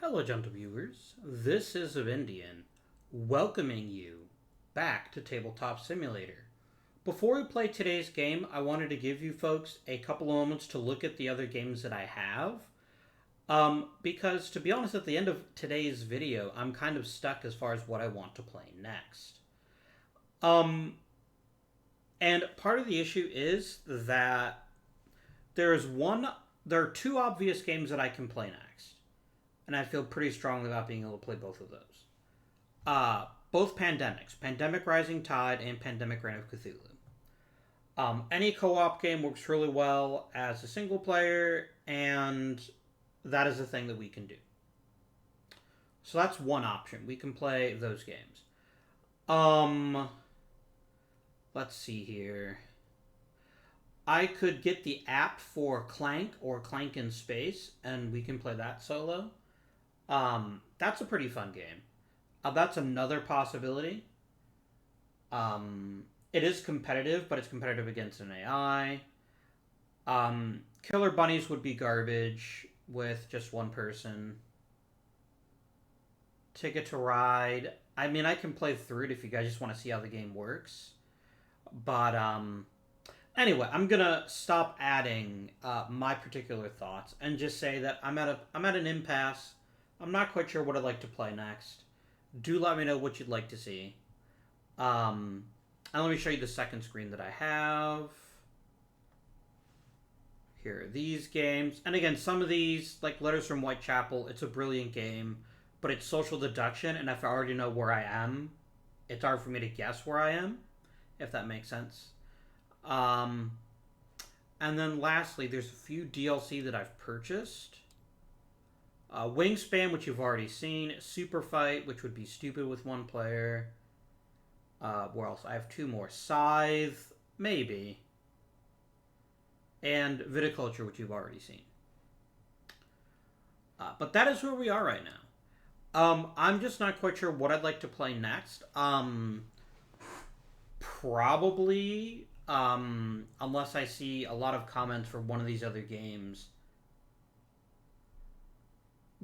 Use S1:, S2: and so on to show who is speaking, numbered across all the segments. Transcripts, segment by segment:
S1: Hello, gentle viewers. This is Indian, welcoming you back to Tabletop Simulator. Before we play today's game, I wanted to give you folks a couple of moments to look at the other games that I have. Because to be honest, at the end of today's video, I'm kind of stuck as far as what I want to play next. Um, and part of the issue is that there is one, there are two obvious games that I can play next, and I feel pretty strongly about being able to play both of those. Both Pandemics, Pandemic Rising Tide and Pandemic Reign of Cthulhu. Any co-op game works really well as a single player, and that is a thing that we can do. So that's one option. We can play those games. Let's see here. I could get the app for Clank or Clank in Space, and we can play that solo. That's a pretty fun game. That's another possibility. It is competitive, but it's competitive against an AI. Killer Bunnies would be garbage with just one person. Ticket to Ride. I mean, I can play through it if you guys just want to see how the game works. But, anyway, I'm gonna stop adding my particular thoughts and just say that I'm at an impasse. I'm not quite sure what I'd like to play next. Do let me know what you'd like to see. And let me show you the second screen that I have. Here are these games. And again, some of these, like Letters from Whitechapel, it's a brilliant game, but it's social deduction, and if I already know where I am, it's hard for me to guess where I am, if that makes sense. And then lastly, there's a few DLC that I've purchased. Wingspan, which you've already seen. Super Fight, which would be stupid with one player. Where else? I have two more. Scythe, maybe. And Viticulture, which you've already seen. But that is where we are right now. I'm just not quite sure what I'd like to play next. Probably, unless I see a lot of comments for one of these other games.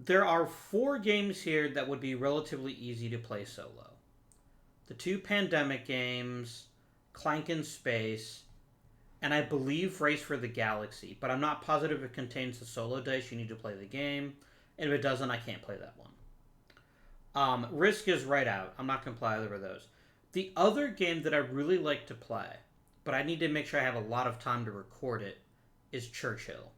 S1: There are 4 games here that would be relatively easy to play solo. The 2 Pandemic games, Clank in Space, and I believe Race for the Galaxy, but I'm not positive it contains the solo dice you need to play the game, and if it doesn't, I can't play that one. Risk is right out. I'm not going to play either of those. The other game that I really like to play, but I need to make sure I have a lot of time to record it, is Churchill.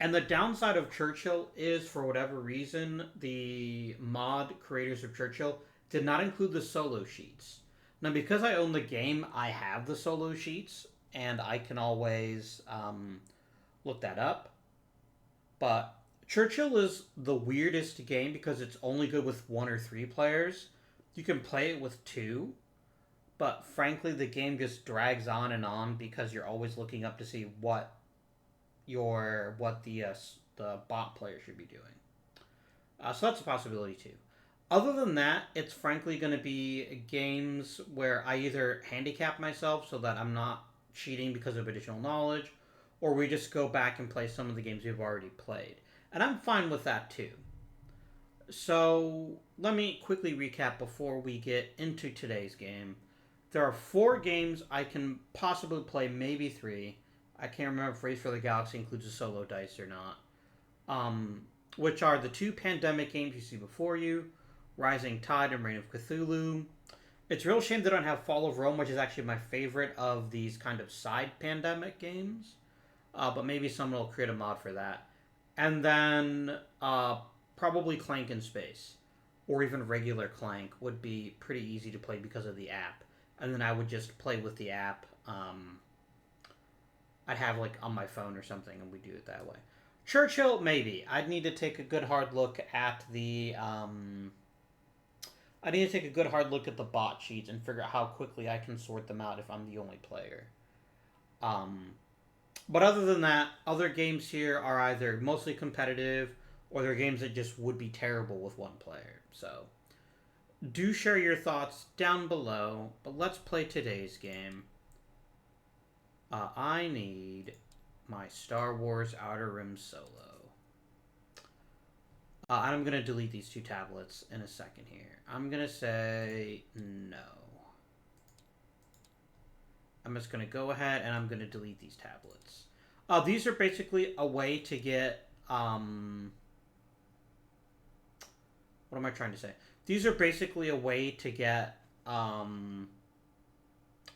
S1: And the downside of Churchill is, for whatever reason, the mod creators of Churchill did not include the solo sheets. Now, because I own the game, I have the solo sheets, and I can always look that up. But Churchill is the weirdest game because it's only good with 1 or 3 players. You can play it with 2, but frankly, the game just drags on and on because you're always looking up to see what the bot player should be doing. So that's a possibility too. Other than that, it's frankly going to be games where I either handicap myself so that I'm not cheating because of additional knowledge, or we just go back and play some of the games we've already played. And I'm fine with that too. So let me quickly recap before we get into today's game. There are 4 games I can possibly play, maybe 3. I can't remember if Race for the Galaxy includes a solo dice or not. Which are the 2 Pandemic games you see before you, Rising Tide and Reign of Cthulhu. It's a real shame they don't have Fall of Rome, which is actually my favorite of these kind of side Pandemic games. But maybe someone will create a mod for that. And then probably Clank in Space, or even regular Clank would be pretty easy to play because of the app. And then I would just play with the app. I'd have like on my phone or something, and we do it that way. Churchill, maybe. I'd need to take a good hard look at the bot sheets and figure out how quickly I can sort them out if I'm the only player. But other than that, other games here are either mostly competitive or they're games that just would be terrible with one player. So do share your thoughts down below, but let's play today's game. I need my Star Wars Outer Rim solo. And I'm going to delete these 2 tablets in a second here. I'm going to say no. I'm just going to go ahead and I'm going to delete these tablets. These are basically a way to get... what am I trying to say? These are basically a way to get the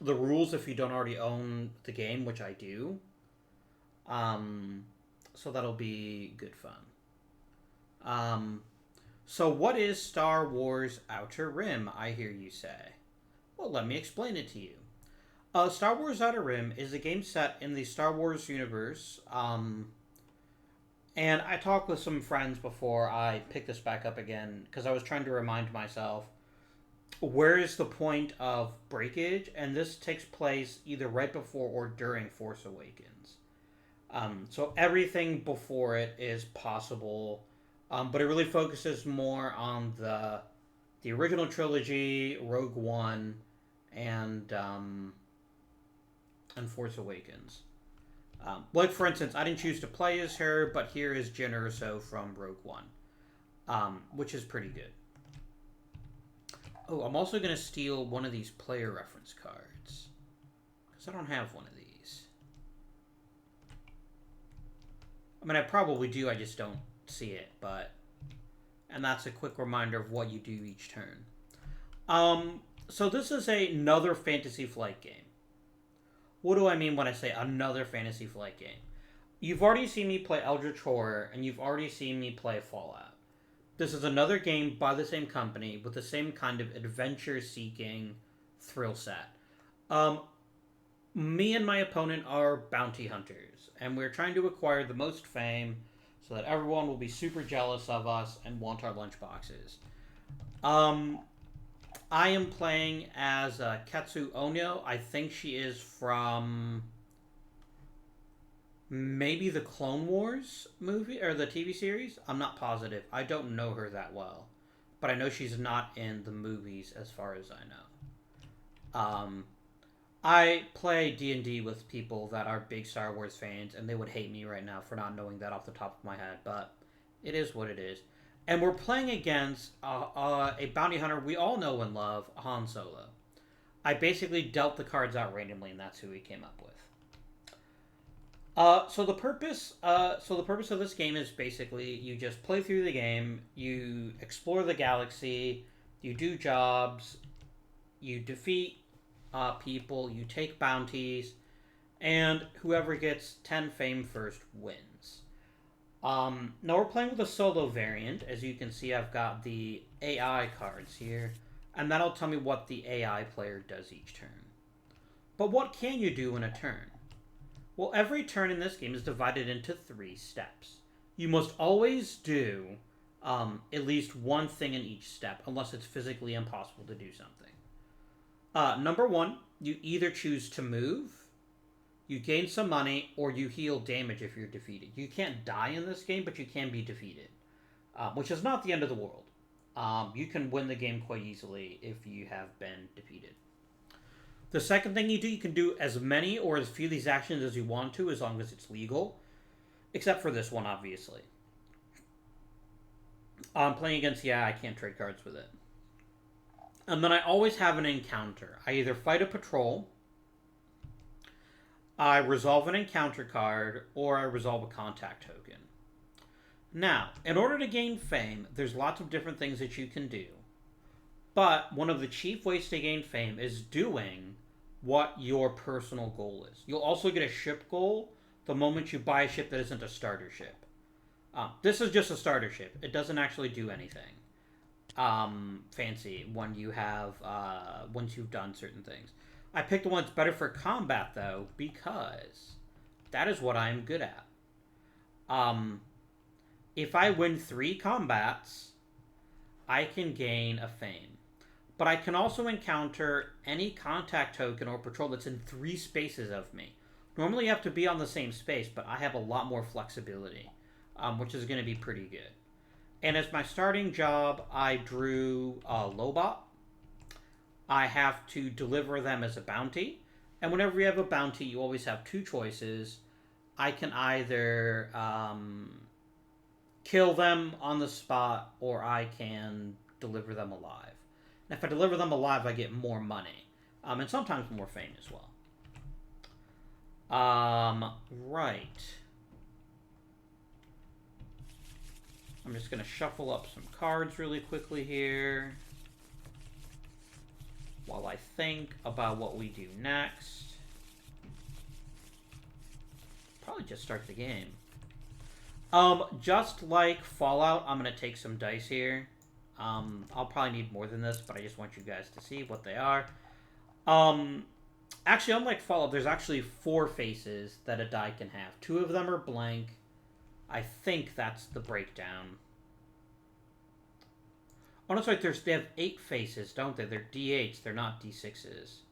S1: rules if you don't already own the game, which I do. So that'll be good fun. So what is Star Wars Outer Rim, I hear you say? Well, let me explain it to you. Star Wars Outer Rim is a game set in the Star Wars universe. And I talked with some friends before I picked this back up again because I was trying to remind myself, where is the point of breakage? And this takes place either right before or during Force Awakens. So everything before it is possible, but it really focuses more on the original trilogy, Rogue One, and Force Awakens. Like, for instance, I didn't choose to play as her, but here is Jyn Erso from Rogue One, which is pretty good. Oh, I'm also going to steal one of these player reference cards, because I don't have one of these. I mean, I probably do, I just don't see it, but... And that's a quick reminder of what you do each turn. So this is another Fantasy Flight game. What do I mean when I say another Fantasy Flight game? You've already seen me play Eldritch Horror, and you've already seen me play Fallout. This is another game by the same company with the same kind of adventure-seeking thrill set. Me and my opponent are bounty hunters, and we're trying to acquire the most fame so that everyone will be super jealous of us and want our lunchboxes. I am playing as Ketsu Onyo. I think she is from maybe the Clone Wars movie or the TV series. I'm not positive. I don't know her that well, but I know she's not in the movies as far as I know. I play D&D with people that are big Star Wars fans, and they would hate me right now for not knowing that off the top of my head, but it is what it is. And we're playing against a bounty hunter we all know and love, Han Solo. I basically dealt the cards out randomly, and that's who we came up with. So the purpose of this game is basically you just play through the game, you explore the galaxy, you do jobs, you defeat people, you take bounties, and whoever gets 10 fame first wins. Now we're playing with a solo variant. As you can see, I've got the AI cards here, and that'll tell me what the AI player does each turn. But what can you do in a turn? Well, every turn in this game is divided into 3 steps. You must always do at least one thing in each step, unless it's physically impossible to do something. Number 1, you either choose to move, you gain some money, or you heal damage if you're defeated. You can't die in this game, but you can be defeated, which is not the end of the world. You can win the game quite easily if you have been defeated. The second thing you can do as many or as few of these actions as you want to, as long as it's legal. Except for this one, obviously. Playing against, I can't trade cards with it. And then I always have an encounter. I either fight a patrol, I resolve an encounter card, or I resolve a contact token. Now, in order to gain fame, there's lots of different things that you can do. But one of the chief ways to gain fame is doing what your personal goal is. You'll also get a ship goal the moment you buy a ship that isn't a starter ship. This is just a starter ship. It doesn't actually do anything fancy when you have once you've done certain things. I picked the one that's better for combat, though, because that is what I'm good at. If I win 3 combats, I can gain a fame. But I can also encounter any contact token or patrol that's in 3 spaces of me. Normally you have to be on the same space, but I have a lot more flexibility, which is going to be pretty good. And as my starting job, I drew a Lobot. I have to deliver them as a bounty. And whenever you have a bounty, you always have 2 choices. I can either kill them on the spot, or I can deliver them alive. And if I deliver them alive, I get more money. And sometimes more fame as well. Right. I'm just going to shuffle up some cards really quickly here while I think about what we do next. Probably just start the game. Just like Fallout, I'm going to take some dice here. I'll probably need more than this, but I just want you guys to see what they are. Actually, unlike Fallout, there's actually 4 faces that a die can have. 2 of them are blank. I think that's the breakdown. Oh, no, sorry, they have 8 faces, don't they? They're D8s, they're not D6s.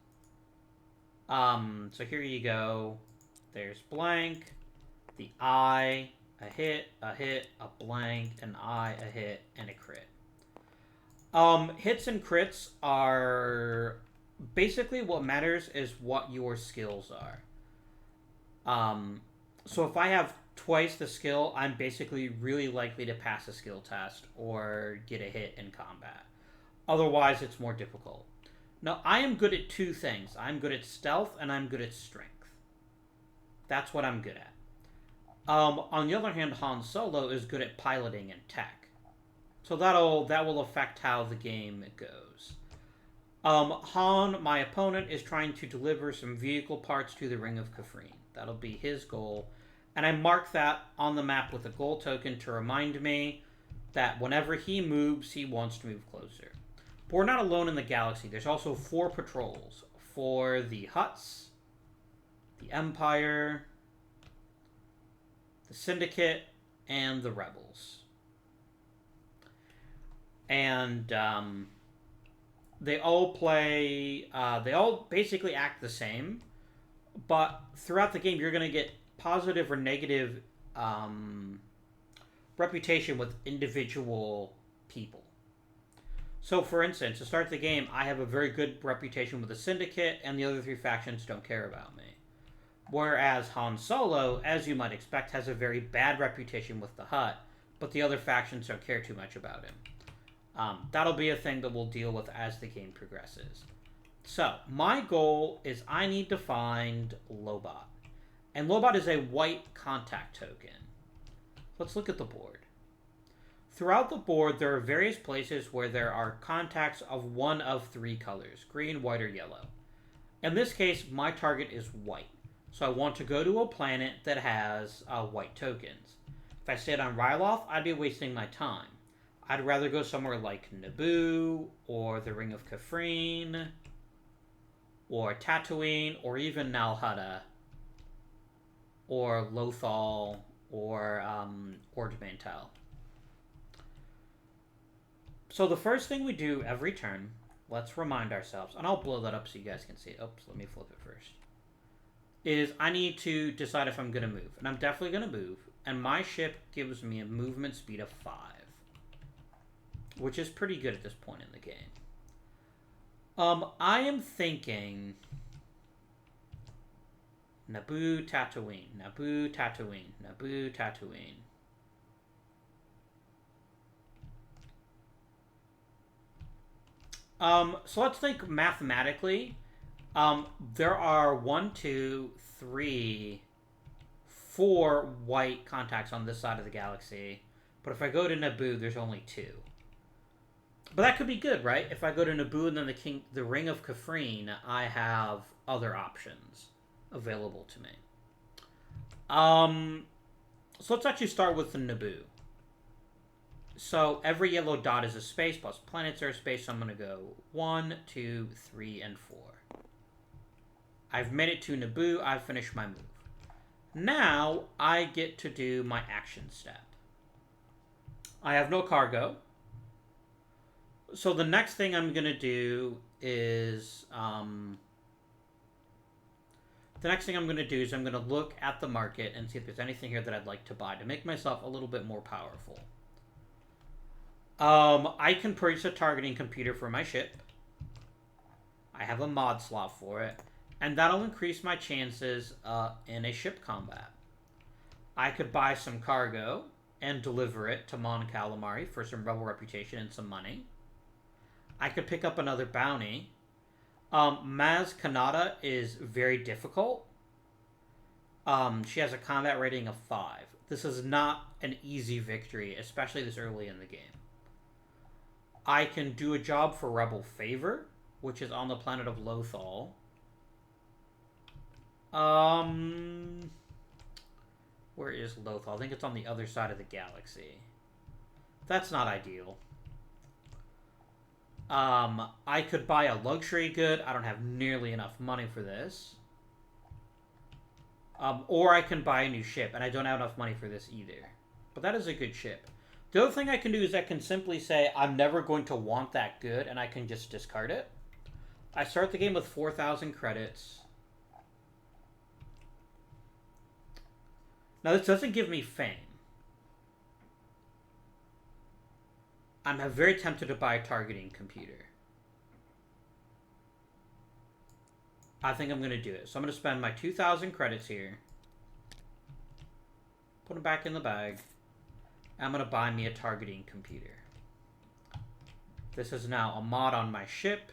S1: So here you go. There's blank, the eye, a hit, a blank, an eye, a hit, and a crit. Hits and crits are... Basically, what matters is what your skills are. So if I have twice the skill, I'm basically really likely to pass a skill test or get a hit in combat. Otherwise, it's more difficult. Now, I am good at 2 things. I'm good at stealth, and I'm good at strength. That's what I'm good at. On the other hand, Han Solo is good at piloting and tech. So that will affect how the game goes. Han, my opponent, is trying to deliver some vehicle parts to the Ring of Kafrene. That'll be his goal. And I mark that on the map with a goal token to remind me that whenever he moves, he wants to move closer. But we're not alone in the galaxy. There's also 4 patrols for the Hutts, the Empire, the Syndicate, and the Rebels. And they all basically act the same, but throughout the game you're going to get positive or negative reputation with individual people. So for instance, to start the game, I have a very good reputation with the Syndicate, and the other 3 factions don't care about me. Whereas Han Solo, as you might expect, has a very bad reputation with the Hutt, but the other factions don't care too much about him. That'll be a thing that we'll deal with as the game progresses. So, my goal is I need to find Lobot. And Lobot is a white contact token. Let's look at the board. Throughout the board, there are various places where there are contacts of one of 3 colors, green, white, or yellow. In this case, my target is white. So I want to go to a planet that has white tokens. If I stayed on Ryloth, I'd be wasting my time. I'd rather go somewhere like Naboo, or the Ring of Kafrene, or Tatooine, or even Nal Hutta, or Lothal, or Ord Mantell. So the first thing we do every turn, let's remind ourselves, and I'll blow that up so you guys can see it. Oops, let me flip it first. Is I need to decide if I'm going to move. And I'm definitely going to move. And my ship gives me a movement speed of 5. Which is pretty good at this point in the game. I am thinking... Naboo, Tatooine. Naboo, Tatooine. Naboo, Tatooine. So let's think mathematically. There are 1, 2, 3, 4 white contacts on this side of the galaxy. But if I go to Naboo, there's only 2. But that could be good, right? If I go to Naboo and then the Ring of Kafrene, I have other options available to me. So let's actually start with the Naboo. So every yellow dot is a space, plus planets are a space, so I'm going to go 1, 2, 3, and 4. I've made it to Naboo, I've finished my move. Now, I get to do my action step. I have no cargo. So the next thing I'm going to do is... I'm going to look at the market and see if there's anything here that I'd like to buy to make myself a little bit more powerful. I can purchase a targeting computer for my ship. I have a mod slot for it. And that'll increase my chances in a ship combat. I could buy some cargo and deliver it to Mon Calamari for some rebel reputation and some money. I could pick up another bounty. Maz Kanata is very difficult. She has a combat rating of 5. This is not an easy victory, especially this early in the game. I can do a job for Rebel Favor, which is on the planet of Lothal. Where is Lothal? I think it's on the other side of the galaxy. That's not ideal. I could buy a luxury good. I don't have nearly enough money for this. Or I can buy a new ship, and I don't have enough money for this either. But that is a good ship. The other thing I can do is I can simply say, I'm never going to want that good, and I can just discard it. I start the game with 4,000 credits. Now, this doesn't give me fame. I'm very tempted to buy a targeting computer. I think I'm going to do it. So I'm going to spend my 2,000 credits here. Put them back in the bag. I'm going to buy me a targeting computer. This is now a mod on my ship.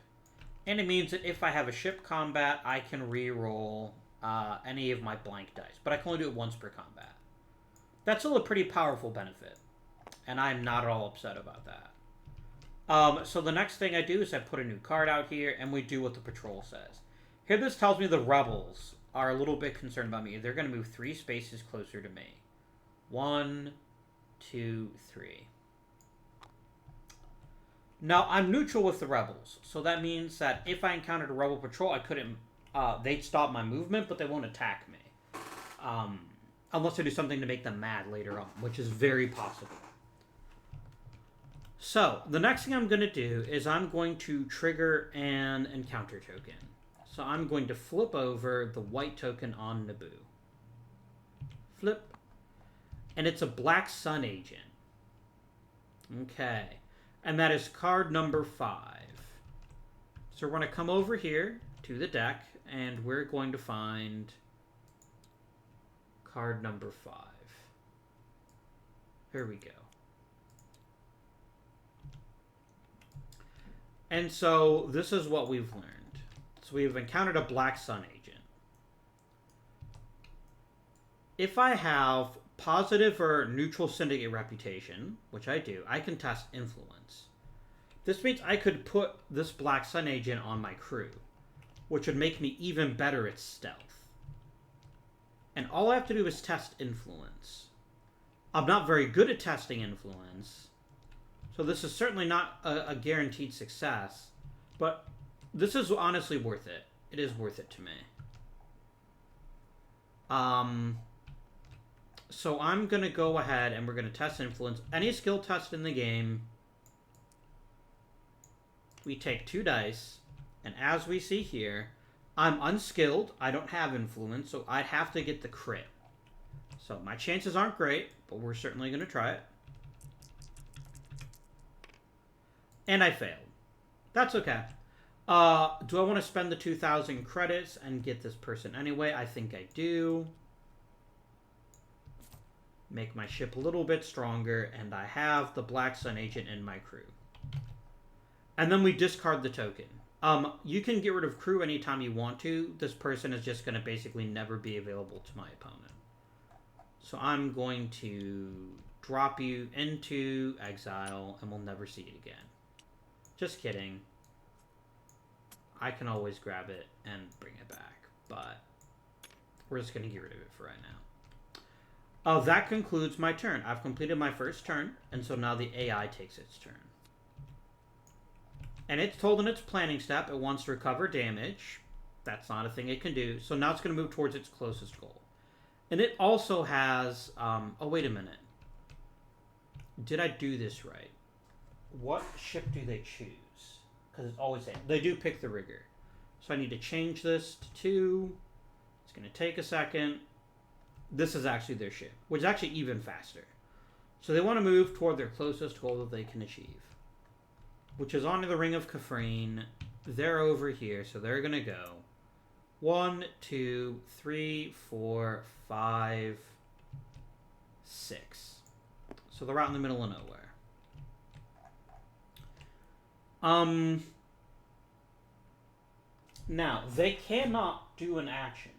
S1: And it means that if I have a ship combat, I can re-roll any of my blank dice. But I can only do it once per combat. That's still a pretty powerful benefit. And I'm not at all upset about that. So the next thing I do is I put a new card out here, and we do what the patrol says. Here this tells me the rebels are a little bit concerned about me. They're going to move 3 spaces closer to me. 1, 2, 3. Now, I'm neutral with the rebels. So that means that if I encountered a rebel patrol, I couldn't... they'd stop my movement, but they won't attack me. Unless I do something to make them mad later on, which is very possible. So, the next thing I'm going to do is I'm going to trigger an encounter token. So I'm going to flip over the white token on Naboo. Flip. And it's a Black Sun agent. Okay. And that is card number 5. So we're going to come over here to the deck, and we're going to find card number 5. Here we go. And so this is what we've learned. So we've encountered a Black Sun agent. If I have positive or neutral syndicate reputation, which I do, I can test influence. This means I could put this Black Sun agent on my crew, which would make me even better at stealth. And all I have to do is test influence. I'm not very good at testing influence, so this is certainly not a guaranteed success, but this is honestly worth it. It is worth it to me. So I'm going to go ahead and we're going to test influence. Any skill test in the game, we take 2 dice, and as we see here, I'm unskilled. I don't have influence, so I'd have to get the crit. So my chances aren't great, but we're certainly going to try it. And I failed. That's okay. Do I want to spend the 2,000 credits and get this person anyway? I think I do. Make my ship a little bit stronger, and I have the Black Sun agent in my crew. And then we discard the token. You can get rid of crew anytime you want to. This person is just going to basically never be available to my opponent. So I'm going to drop you into exile, and we'll never see it again. Just kidding. I can always grab it and bring it back, but we're just going to get rid of it for right now. That concludes my turn. I've completed my first turn, and so now the AI takes its turn. And it's told in its planning step it wants to recover damage. That's not a thing it can do. So now it's going to move towards its closest goal. And it also has... oh, wait a minute. Did I do this right? What ship do they choose? Because it's always... They do pick the rigger. So I need to change this to 2. It's going to take a second. This is actually their ship, which is actually even faster. So they want to move toward their closest goal that they can achieve, which is onto the Ring of Kafrene. They're over here, so they're going to go 1, 2, 3, 4, 5, 6. So they're out in the middle of nowhere. Now, they cannot do an action.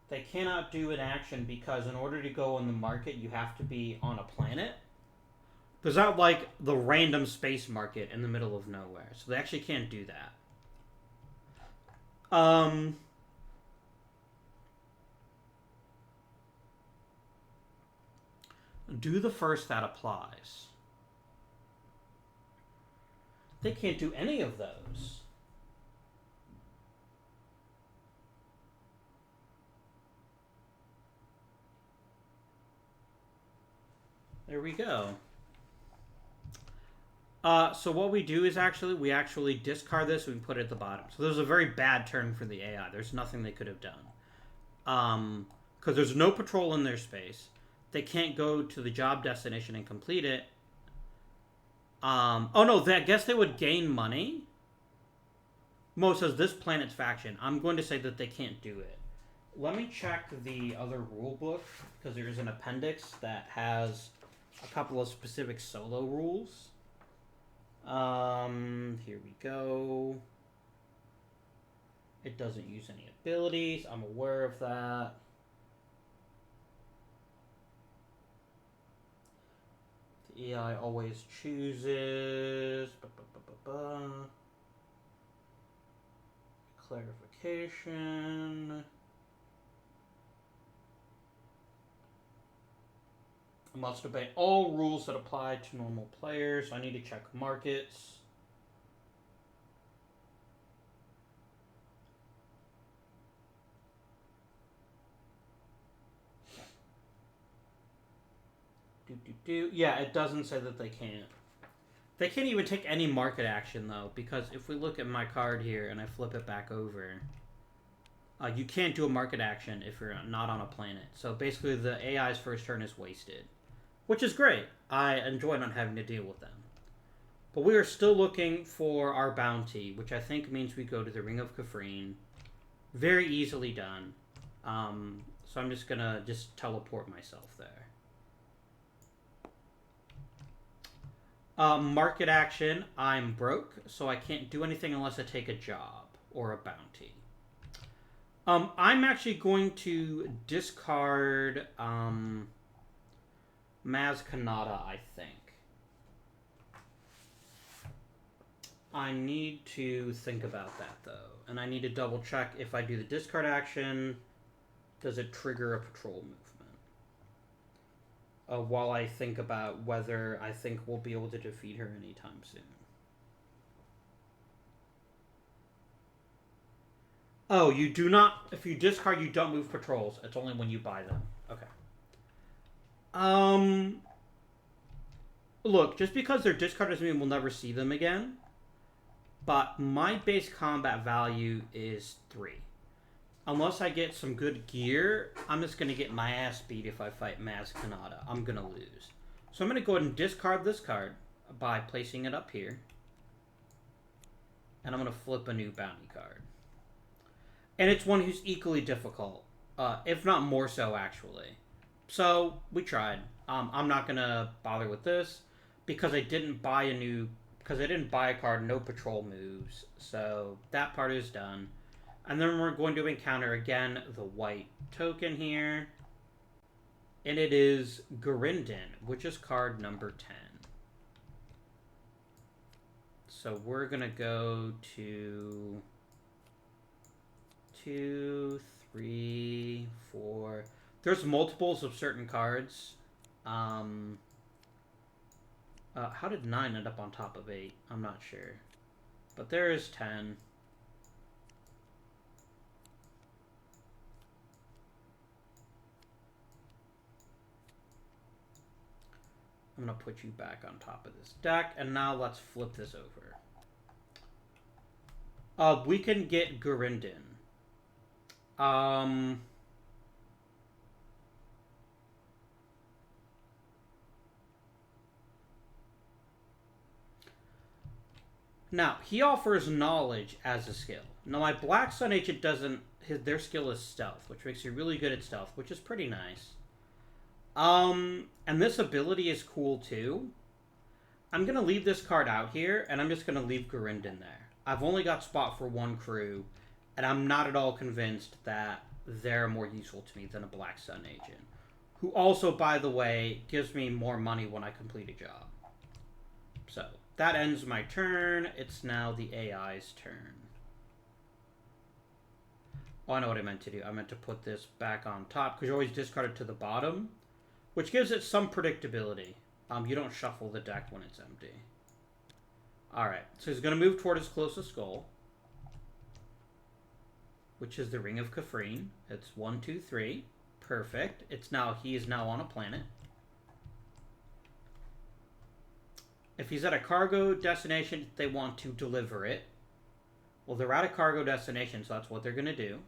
S1: They cannot do an action because in order to go on the market, you have to be on a planet. There's not like the random space market in the middle of nowhere. So they actually can't do that. Do the first that applies. They can't do any of those. There we go. So what we do is we actually discard this and we put it at the bottom. So there's a very bad turn for the AI. There's nothing they could have done. Because there's no patrol in their space. They can't go to the job destination and complete it. Oh no, I guess they would gain money. Mo says this planet's faction. I'm going to say that they can't do it. Let me check the other rule book because there is an appendix that has a couple of specific solo rules. Here we go. It doesn't use any abilities. I'm aware of that. The AI always chooses. Clarification. Must obey all rules that apply to normal players. I need to check markets. Yeah, it doesn't say that they can't. They can't even take any market action, though, because if we look at my card here and I flip it back over, you can't do a market action if you're not on a planet. So basically the AI's first turn is wasted, which is great. I enjoy not having to deal with them. But we are still looking for our bounty, which I think means we go to the Ring of Kafrene. Very easily done. So I'm just going to teleport myself there. Market action, I'm broke, so I can't do anything unless I take a job or a bounty. I'm actually going to discard Maz Kanata, I think. I need to think about that, though. And I need to double check if I do the discard action, does it trigger a patrol movement? While I think about whether I think we'll be able to defeat her anytime soon. Oh, you do not... If you discard, you don't move patrols. It's only when you buy them. Okay. Look, just because they're discarded doesn't mean we'll never see them again. But my base combat value is 3. Unless I get some good gear, I'm just going to get my ass beat if I fight Maz Kanata. I'm going to lose. So I'm going to go ahead and discard this card by placing it up here. And I'm going to flip a new bounty card. And it's one who's equally difficult. If not more so, actually. So, we tried. I'm not going to bother with this. Because I didn't buy a card, no patrol moves. So, that part is done. And then we're going to encounter again the white token here. And it is Gurindin, which is card number 10. So we're going to go to 2, 3, 4. There's multiples of certain cards. How did 9 end up on top of 8? I'm not sure. But there is 10. I'm going to put you back on top of this deck, and now let's flip this over. We can get Gurindin. Now, he offers knowledge as a skill. Now, my Black Sun Agent doesn't their skill is stealth, which makes you really good at stealth, which is pretty nice. And this ability is cool too. I'm gonna leave this card out here, and I'm just gonna leave Gurindin there. I've only got spot for one crew, and I'm not at all convinced that they're more useful to me than a Black Sun agent, who also, by the way, gives me more money when I complete a job. So, that ends my turn. It's now the AI's turn. Oh, I know what I meant to do. I meant to put this back on top, because you always discard it to the bottom, which gives it some predictability. You don't shuffle the deck when it's empty. Alright, so he's going to move toward his closest goal, which is the Ring of Kafrene. It's 1, 2, 3. Perfect. He is now on a planet. If he's at a cargo destination, they want to deliver it. Well, they're at a cargo destination, so that's what they're going to do.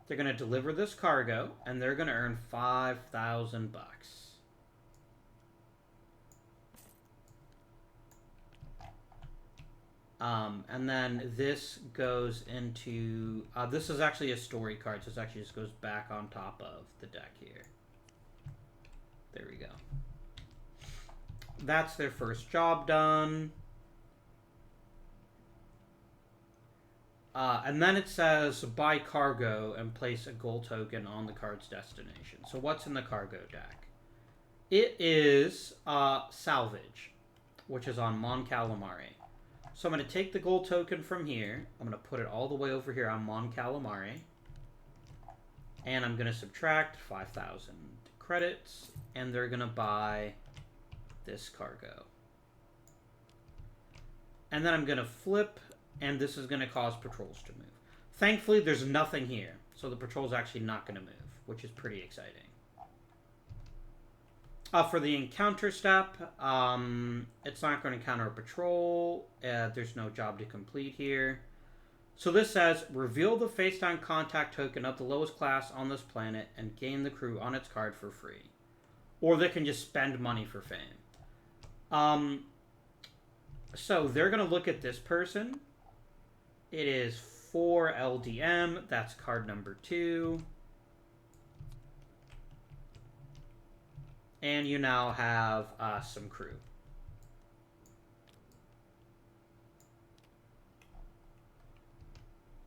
S1: They're going to deliver this cargo, and they're going to earn 5,000 bucks. And then this goes into... this is actually a story card, so this actually just goes back on top of the deck here. There we go. That's their first job done. And then it says, buy cargo and place a gold token on the card's destination. So what's in the cargo deck? It is Salvage, which is on Mon Calamari. So I'm going to take the gold token from here. I'm going to put it all the way over here on Mon Calamari. And I'm going to subtract 5,000 credits. And they're going to buy this cargo. And then I'm going to flip, and this is going to cause patrols to move. Thankfully, there's nothing here. So the patrol's actually not going to move, which is pretty exciting. For the encounter step, it's not going to encounter a patrol. There's no job to complete here. So this says, reveal the face-down contact token of the lowest class on this planet and gain the crew on its card for free. Or they can just spend money for fame. So they're going to look at this person. It is 4 LDM. That's card number 2. And you now have some crew.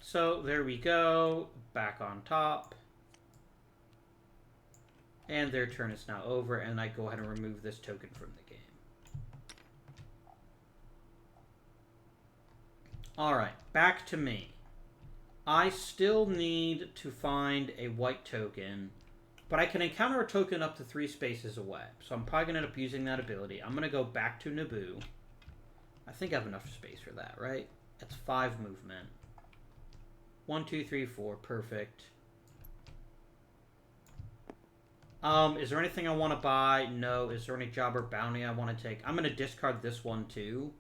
S1: So there we go. Back on top. And their turn is now over. And I go ahead and remove this token from the game. Alright, back to me. I still need to find a white token. But I can encounter a token up to 3 spaces away. So I'm probably going to end up using that ability. I'm going to go back to Naboo. I think I have enough space for that, right? That's 5 movement. 1, 2, 3, 4. Perfect. Is there anything I want to buy? No. Is there any job or bounty I want to take? I'm going to discard this one too.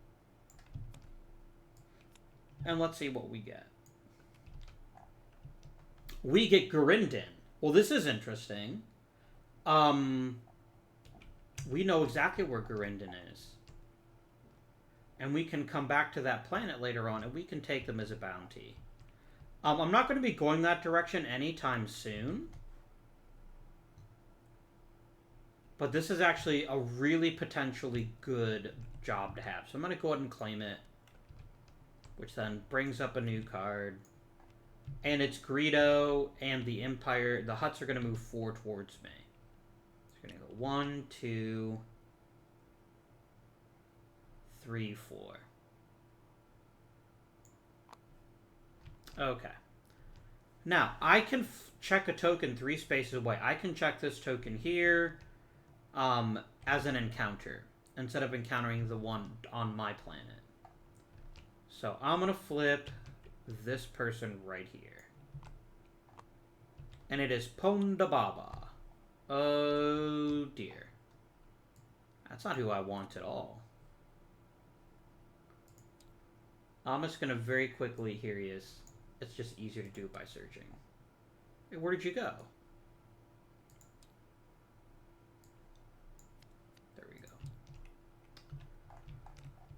S1: And let's see what we get. We get Gurindin. Well, this is interesting. We know exactly where Gurindin is. And we can come back to that planet later on, and we can take them as a bounty. I'm not going to be going that direction anytime soon. But this is actually a really potentially good job to have. So I'm going to go ahead and claim it. Which then brings up a new card. And it's Greedo and the Empire. The Hutts are going to move 4 towards me. It's going to go 1, 2, 3, 4. Okay. Now, I can check a token 3 spaces away. I can check this token here as an encounter instead of encountering the one on my planet. So I'm going to flip this person right here. And it is Ponda Baba. Oh dear. That's not who I want at all. I'm just going to very quickly, here he is. It's just easier to do it by searching. Hey, where did you go? There we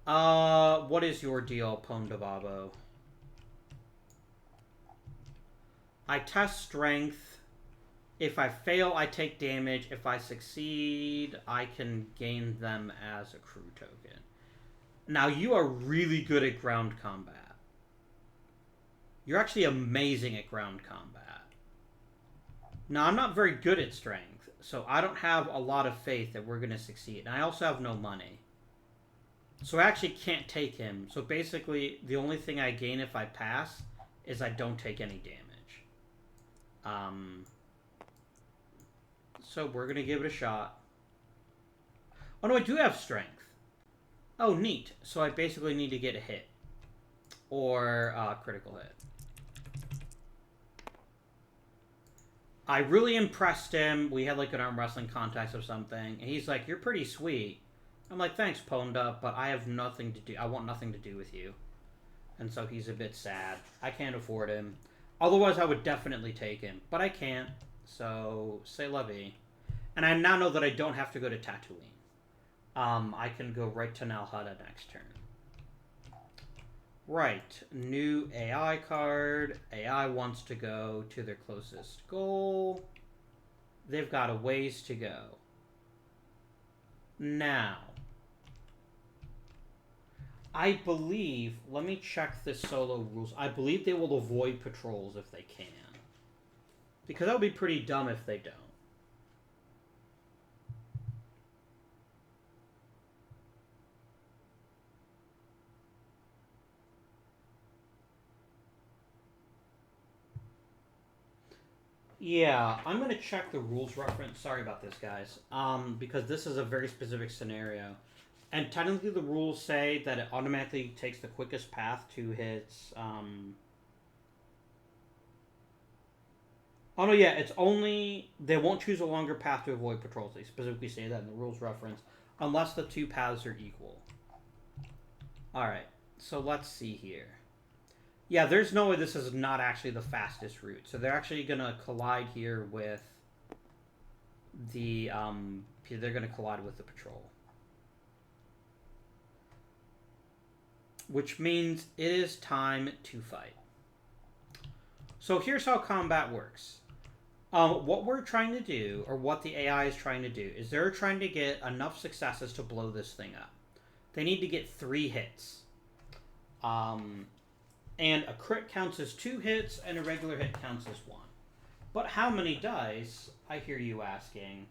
S1: go. What is your deal, Ponda Babo? I test strength. If I fail, I take damage. If I succeed, I can gain them as a crew token. Now, you are really good at ground combat. You're actually amazing at ground combat. Now, I'm not very good at strength, so I don't have a lot of faith that we're going to succeed. And I also have no money. So I actually can't take him. So basically, the only thing I gain if I pass is I don't take any damage. So we're going to give it a shot. Oh, no, I do have strength. Oh, neat. So I basically need to get a hit. Or a critical hit. I really impressed him. We had like an arm wrestling contest or something. And he's like, you're pretty sweet. I'm like, thanks, Ponda, but I have nothing to do. I want nothing to do with you. And so he's a bit sad. I can't afford him. Otherwise, I would definitely take him. But I can't. So, c'est la vie. And I now know that I don't have to go to Tatooine. I can go right to Nalhada next turn. Right. New AI card. AI wants to go to their closest goal. They've got a ways to go. Now, I believe, let me check the solo rules. I believe they will avoid patrols if they can. Because that would be pretty dumb if they don't. Yeah, I'm going to check the rules reference. Sorry about this, guys. Because this is a very specific scenario. And technically the rules say that it automatically takes the quickest path to his... Oh, no, yeah, it's only... They won't choose a longer path to avoid patrols. They specifically say that in the rules reference. Unless the two paths are equal. Alright, so let's see here. Yeah, there's no way this is not actually the fastest route. So they're actually going to collide here with the... they're going to collide with the patrol. Which means it is time to fight. So here's how combat works. What we're trying to do, or what the AI is trying to do, is they're trying to get enough successes to blow this thing up. They need to get 3 hits. And a crit counts as 2 hits, and a regular hit counts as 1. But how many dice, I hear you asking,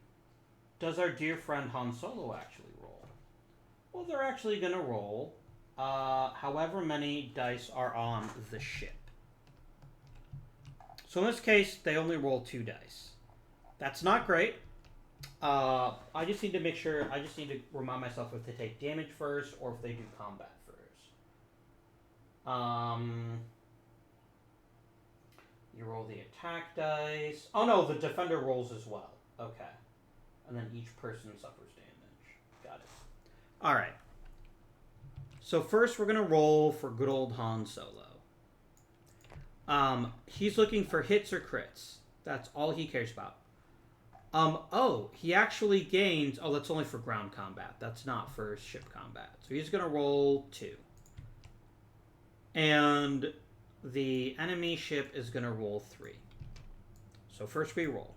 S1: does our dear friend Han Solo actually roll? Well, they're actually going to roll however many dice are on the ship. So in this case, they only roll 2 dice. That's not great. I just need to make sure, I just need to remind myself if they take damage first, or if they do combat first. You roll the attack dice. Oh no, the defender rolls as well. Okay. And then each person suffers damage. Got it. Alright. So first we're going to roll for good old Han Solo. He's looking for hits or crits. That's all he cares about. Oh, he actually gains... Oh, that's only for ground combat. That's not for ship combat. So he's going to roll 2. And the enemy ship is going to roll 3. So first we roll.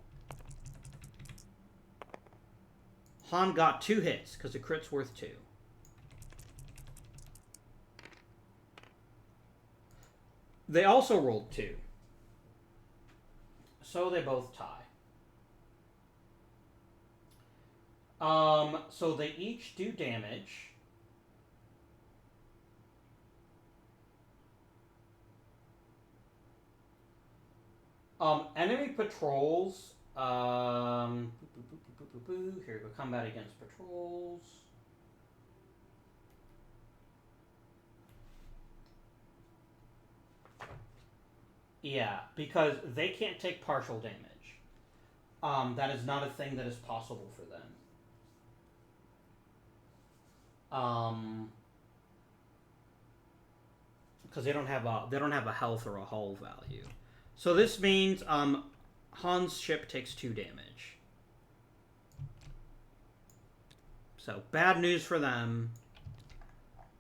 S1: Han got 2 hits, because the crit's worth 2. They also rolled 2. So they both tie. So they each do damage. Enemy patrols. Here we go. Combat against patrols. Yeah, because they can't take partial damage. That is not a thing that is possible for them. Because they don't have a health or a hull value. So this means Han's ship takes 2 damage. So bad news for them.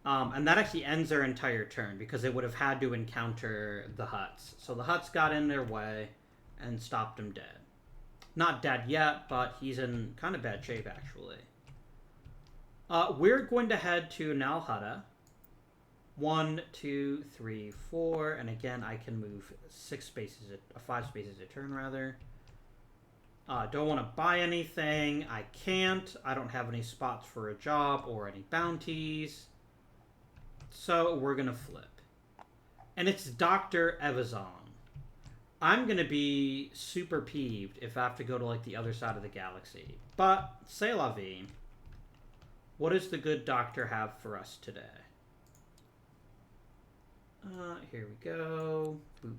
S1: And that actually ends their entire turn because they would have had to encounter the Hutts. So the Hutts got in their way and stopped him dead. Not dead yet, but he's in kind of bad shape, actually. We're going to head to Nalhutta. 1, 2, 3, 4, and again, I can move 5 spaces a turn, rather. Don't want to buy anything. I can't. I don't have any spots for a job or any bounties. So we're going to flip. And it's Dr. Evazon. I'm going to be super peeved if I have to go to, like, the other side of the galaxy. But, c'est la vie. What does the good doctor have for us today? Here we go. Boop.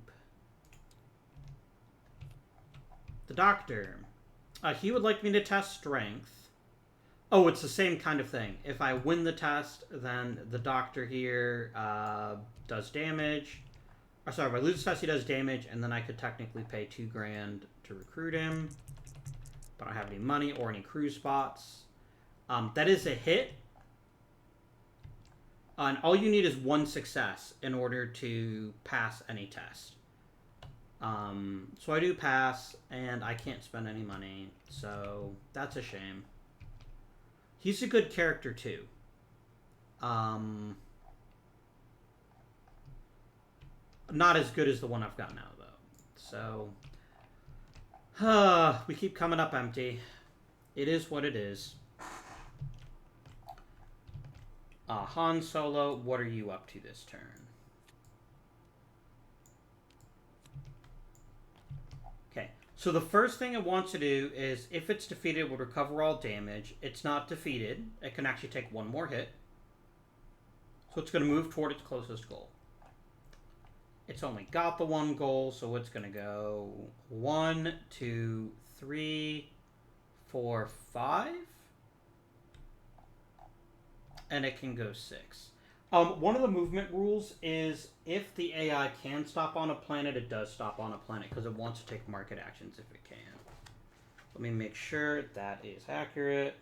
S1: The doctor. He would like me to test strength. Oh, it's the same kind of thing. If I win the test, then the doctor here does damage. Or sorry, if I lose the test, he does damage, and then I could technically pay 2 grand to recruit him. But I don't have any money or any crew spots. That is a hit. And all you need is 1 success in order to pass any test. So I do pass, and I can't spend any money. So that's a shame. He's a good character, too. Not as good as the one I've got now, though. So, we keep coming up empty. It is what it is. Han Solo, what are you up to this turn? Okay, so the first thing it wants to do is, if it's defeated, it will recover all damage. It's not defeated. It can actually take 1 more hit. So it's going to move toward its closest goal. It's only got the 1 goal, so it's going to go 1, 2, 3, 4, 5. And it can go 6. One of the movement rules is if the AI can stop on a planet, it does stop on a planet because it wants to take market actions if it can. Let me make sure that is accurate.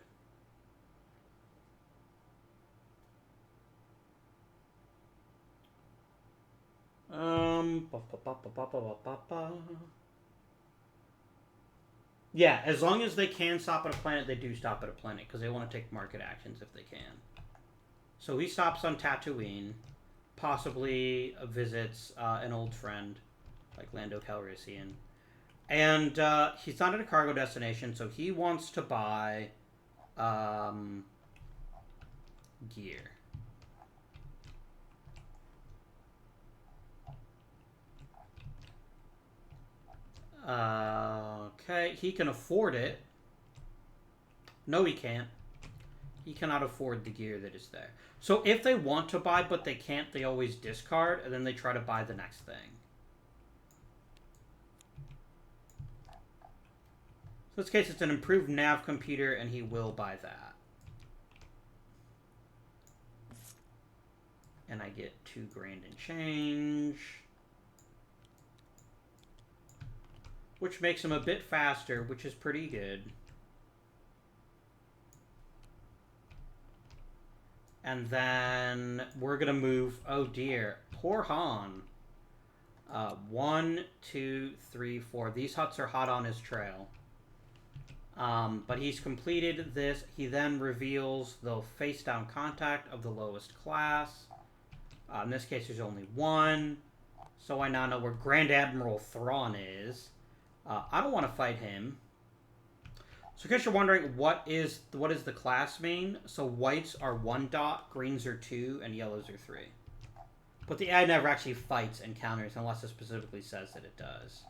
S1: Yeah, as long as they can stop at a planet, they do stop at a planet because they want to take market actions if they can. So he stops on Tatooine, possibly visits an old friend like Lando Calrissian. And he's not at a cargo destination, so he wants to buy gear. Okay, he can afford it. No, he can't. He cannot afford the gear that is there. So if they want to buy but they can't, they always discard, and then they try to buy the next thing. So in this case, it's an improved nav computer, and he will buy that. And I get 2 grand in change. Which makes him a bit faster, which is pretty good. And then we're going to move... Oh, dear. Poor Han. 1, 2, 3, 4. These Hutts are hot on his trail. But he's completed this. He then reveals the face-down contact of the lowest class. In this case, there's only 1. So I now know where Grand Admiral Thrawn is. I don't want to fight him. So in case you're wondering, what is the class mean? So whites are 1 dot, greens are 2, and yellows are 3. But the AI never actually fights encounters unless it specifically says that it does.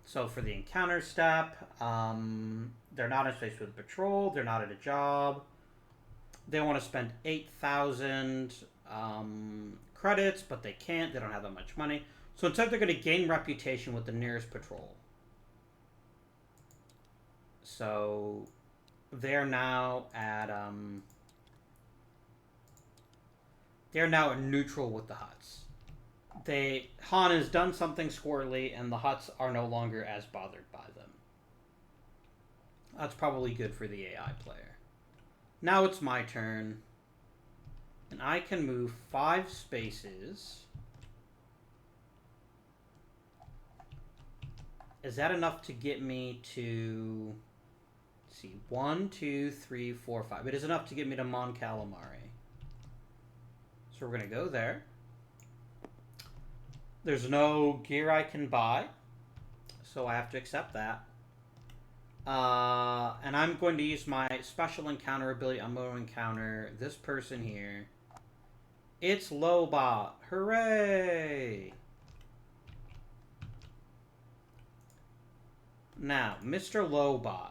S1: So for the encounter step, they're not in space with patrol, they're not at a job. They want to spend 8,000 credits, but they can't, they don't have that much money. So instead they're going to gain reputation with the nearest patrol. So they're now at neutral with the Hutts. Han has done something squirrely, and the Hutts are no longer as bothered by them. That's probably good for the AI player. Now it's my turn. And I can move 5 spaces. Is that enough to get me to... Let's see, 1, 2, 3, 4, 5. It is enough to get me to Mon Calamari. So we're going to go there. There's no gear I can buy, so I have to accept that. And I'm going to use my special encounter ability. I'm going to encounter this person here. It's Lobot. Hooray! Now, Mr. Lobot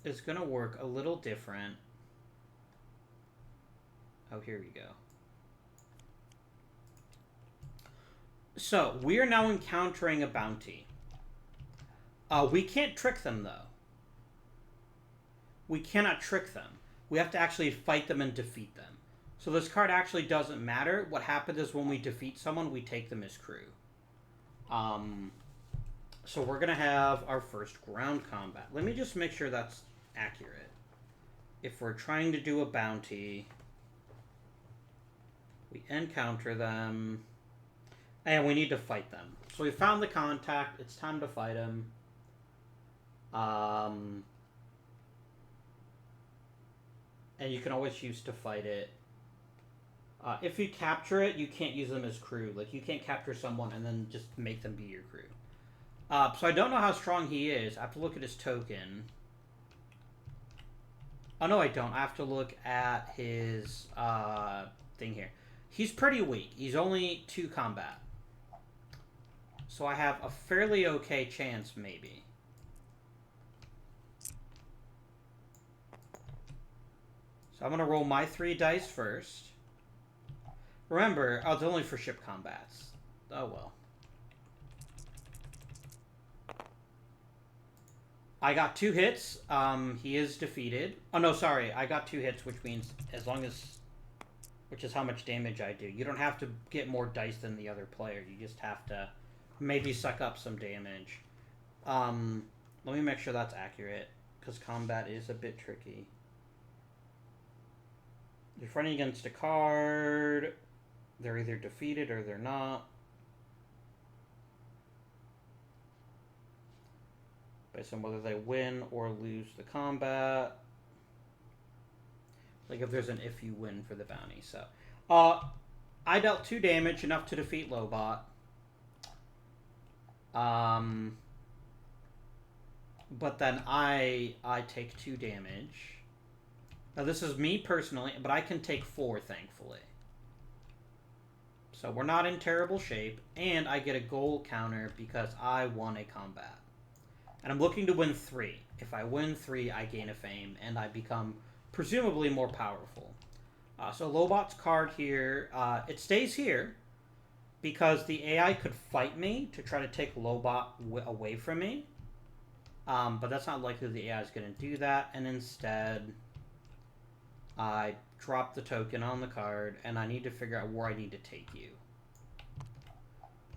S1: is going to work a little different. Oh, here we go. So, we are now encountering a bounty. We can't trick them, though. We cannot trick them. We have to actually fight them and defeat them. So this card actually doesn't matter. What happens is when we defeat someone, we take them as crew. So we're going to have our first ground combat. Let me just make sure that's accurate. If we're trying to do a bounty, we encounter them, and we need to fight them. So we found the contact. It's time to fight him. And you can always choose to fight it. If you capture it, you can't use them as crew. Like, you can't capture someone and then just make them be your crew. So I don't know how strong he is. I have to look at his token. Oh, no, I don't. I have to look at his thing here. He's pretty weak. He's only 2 combat. So I have a fairly okay chance, maybe. So I'm going to roll my 3 dice first. Remember, oh, it's only for ship combats. Oh, well. I got 2 hits. He is defeated. Oh, no, sorry. I got 2 hits, which means as long as... Which is how much damage I do. You don't have to get more dice than the other player. You just have to maybe suck up some damage. Let me make sure that's accurate, because combat is a bit tricky. You're fighting against a card. They're either defeated or they're not. Based on whether they win or lose the combat. Like if there's an if you win for the bounty. So, I dealt 2 damage, enough to defeat Lobot. But then I take 2 damage. Now this is me personally, but I can take 4, thankfully. So we're not in terrible shape, and I get a goal counter because I won a combat. And I'm looking to win 3. If I win 3, I gain a fame, and I become presumably more powerful. So Lobot's card here, it stays here because the AI could fight me to try to take Lobot away from me. But that's not likely the AI is going to do that, and instead I drop the token on the card, and I need to figure out where I need to take you.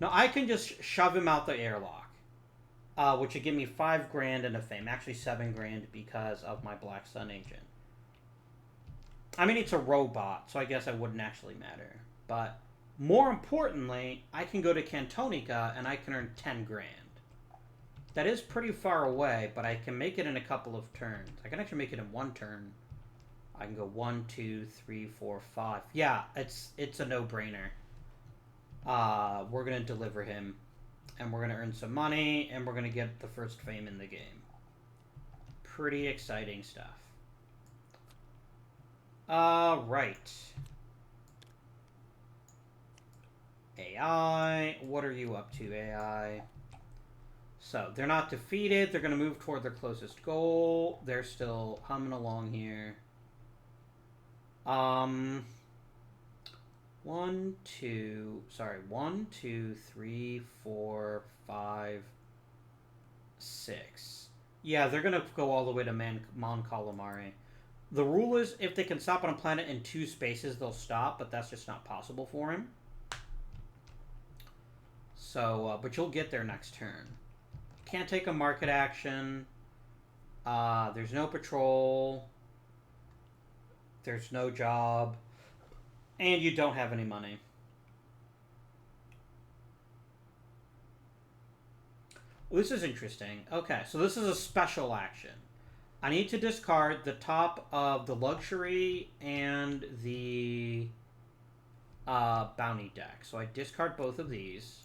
S1: Now, I can just shove him out the airlock, which would give me 5 grand and a fame. Actually, 7 grand because of my Black Sun agent. I mean, it's a robot, so I guess it wouldn't actually matter. But more importantly, I can go to Cantonica, and I can earn 10 grand. That is pretty far away, but I can make it in a couple of turns. I can actually make it in 1 turn. I can go 1, 2, 3, 4, 5. Yeah, it's a no-brainer. We're going to deliver him, and we're going to earn some money, and we're going to get the first fame in the game. Pretty exciting stuff. Right. AI, what are you up to, AI? So, they're not defeated. They're going to move toward their closest goal. They're still humming along here. 1, 2, 3, 4, 5, 6. Yeah, they're going to go all the way to Mon Calamari. The rule is if they can stop on a planet in 2 spaces, they'll stop, but that's just not possible for him. So, but you'll get there next turn. Can't take a market action. There's no patrol. There's no job. And you don't have any money. Well, this is interesting. Okay, so this is a special action. I need to discard the top of the luxury and the bounty deck. So I discard both of these.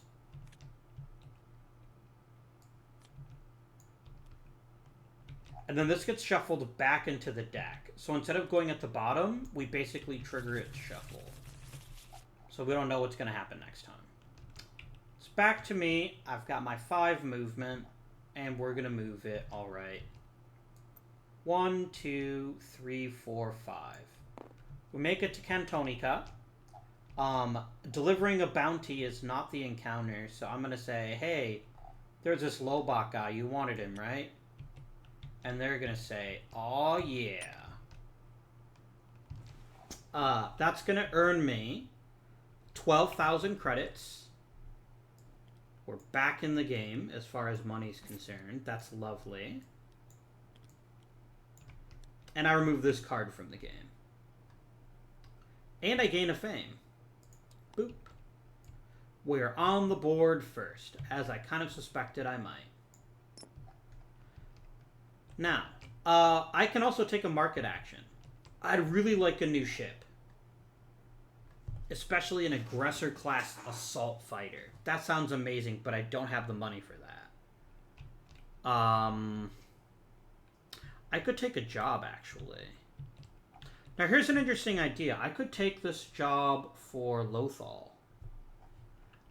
S1: And then this gets shuffled back into the deck. So instead of going at the bottom, we basically trigger its shuffle. So we don't know what's going to happen next time. It's back to me. I've got my 5 movement, and we're going to move it. All right. 1, 2, 3, 4, 5. We make it to Cantonica. Delivering a bounty is not the encounter, so I'm going to say, hey, there's this Lobot guy. You wanted him, right? And they're going to say, oh, yeah. That's going to earn me 12,000 credits. We're back in the game as far as money's concerned. That's lovely. And I remove this card from the game. And I gain a fame. Boop. We're on the board first, as I kind of suspected I might. Now, I can also take a market action. I'd really like a new ship. Especially an aggressor-class assault fighter. That sounds amazing, but I don't have the money for that. I could take a job, actually. Now, here's an interesting idea. I could take this job for Lothal.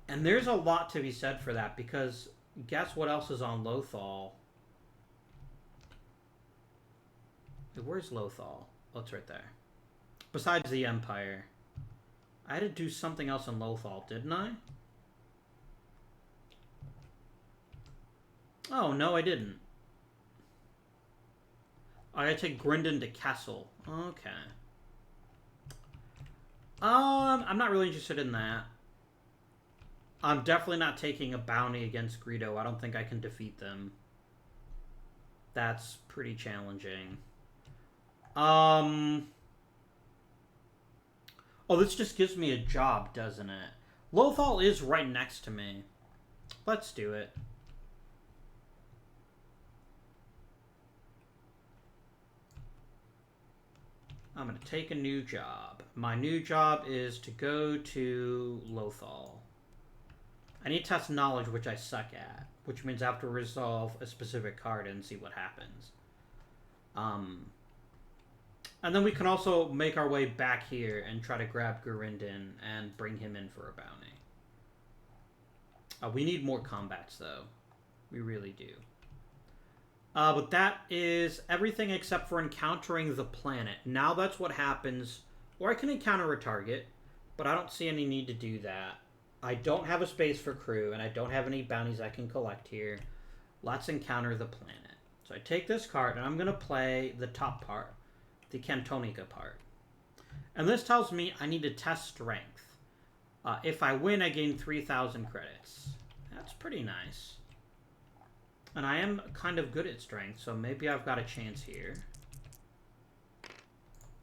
S1: And there's a lot to be said for that, because guess what else is on Lothal? Where's Lothal? Oh, it's right there. Besides the Empire. I had to do something else in Lothal, didn't I? Oh, no, I didn't. I gotta take Grindon to Kessel. Okay. I'm not really interested in that. I'm definitely not taking a bounty against Greedo. I don't think I can defeat them. That's pretty challenging. Oh, this just gives me a job, doesn't it? Lothal is right next to me. Let's do it. I'm going to take a new job. My new job is to go to Lothal. I need to test knowledge, which I suck at, which means I have to resolve a specific card and see what happens. And then we can also make our way back here and try to grab Gurindin and bring him in for a bounty. We need more combats, though. We really do. But that is everything except for encountering the planet. Now that's what happens. Or I can encounter a target, but I don't see any need to do that. I don't have a space for crew, and I don't have any bounties I can collect here. Let's encounter the planet. So I take this card, and I'm going to play the top part, the Cantonica part. And this tells me I need to test strength. If I win, I gain 3,000 credits. That's pretty nice. And I am kind of good at strength, so maybe I've got a chance here.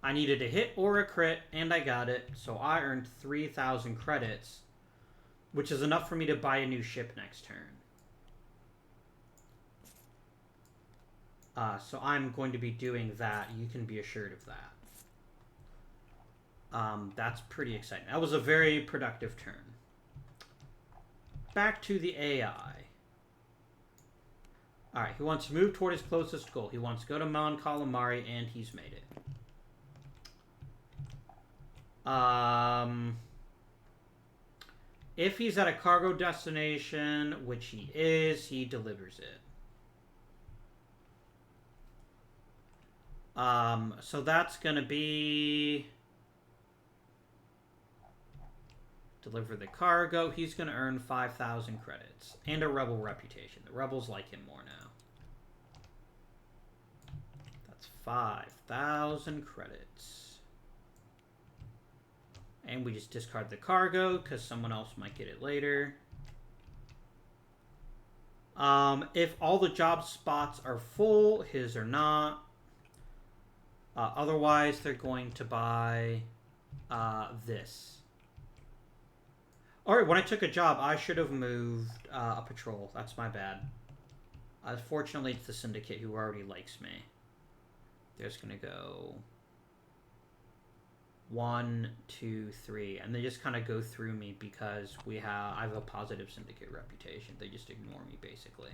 S1: I needed a hit or a crit, and I got it. So I earned 3,000 credits, which is enough for me to buy a new ship next turn. So I'm going to be doing that. You can be assured of that. That's pretty exciting. That was a very productive turn. Back to the AI. Alright, he wants to move toward his closest goal. He wants to go to Mount Calamari, and he's made it. If he's at a cargo destination, which he is, he delivers it. So that's going to be... Deliver the cargo. He's going to earn 5,000 credits. And a rebel reputation. The rebels like him more now. That's 5,000 credits. And we just discard the cargo because someone else might get it later. If all the job spots are full, his are not. Otherwise, they're going to buy this. Alright, when I took a job, I should have moved a patrol. That's my bad. Fortunately, it's the Syndicate who already likes me. They're just going to go 1, 2, 3. And they just kind of go through me because I have a positive Syndicate reputation. They just ignore me, basically.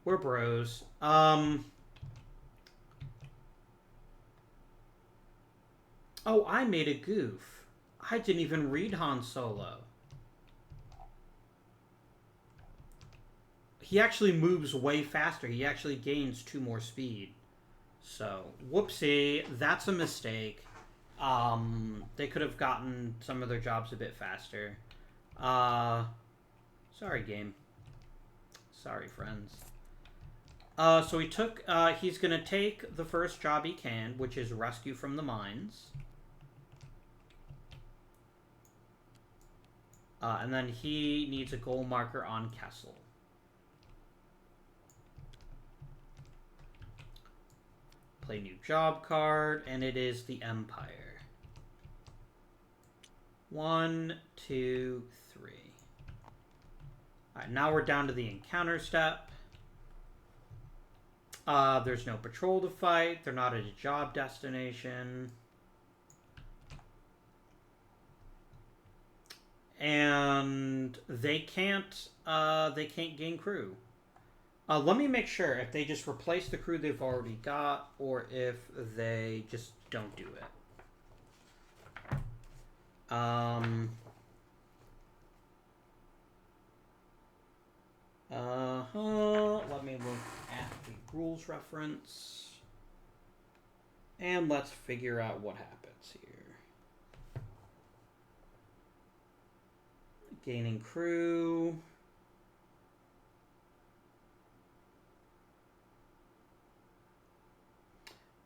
S1: We're bros. Oh, I made a goof. I didn't even read Han Solo. He actually moves way faster. He actually gains 2 more speed. So, whoopsie. That's a mistake. They could have gotten some of their jobs a bit faster. Sorry, game. Sorry, friends. So he's gonna take the first job he can, which is rescue from the mines. And then he needs a goal marker on Kessel. Play new job card, and it is the Empire. 1, 2, 3. Alright, now we're down to the encounter step. There's no patrol to fight. They're not at a job destination. And they can't gain crew. Let me make sure if they just replace the crew they've already got, or if they just don't do it. Let me look at the rules reference. And let's figure out what happens here. Gaining crew.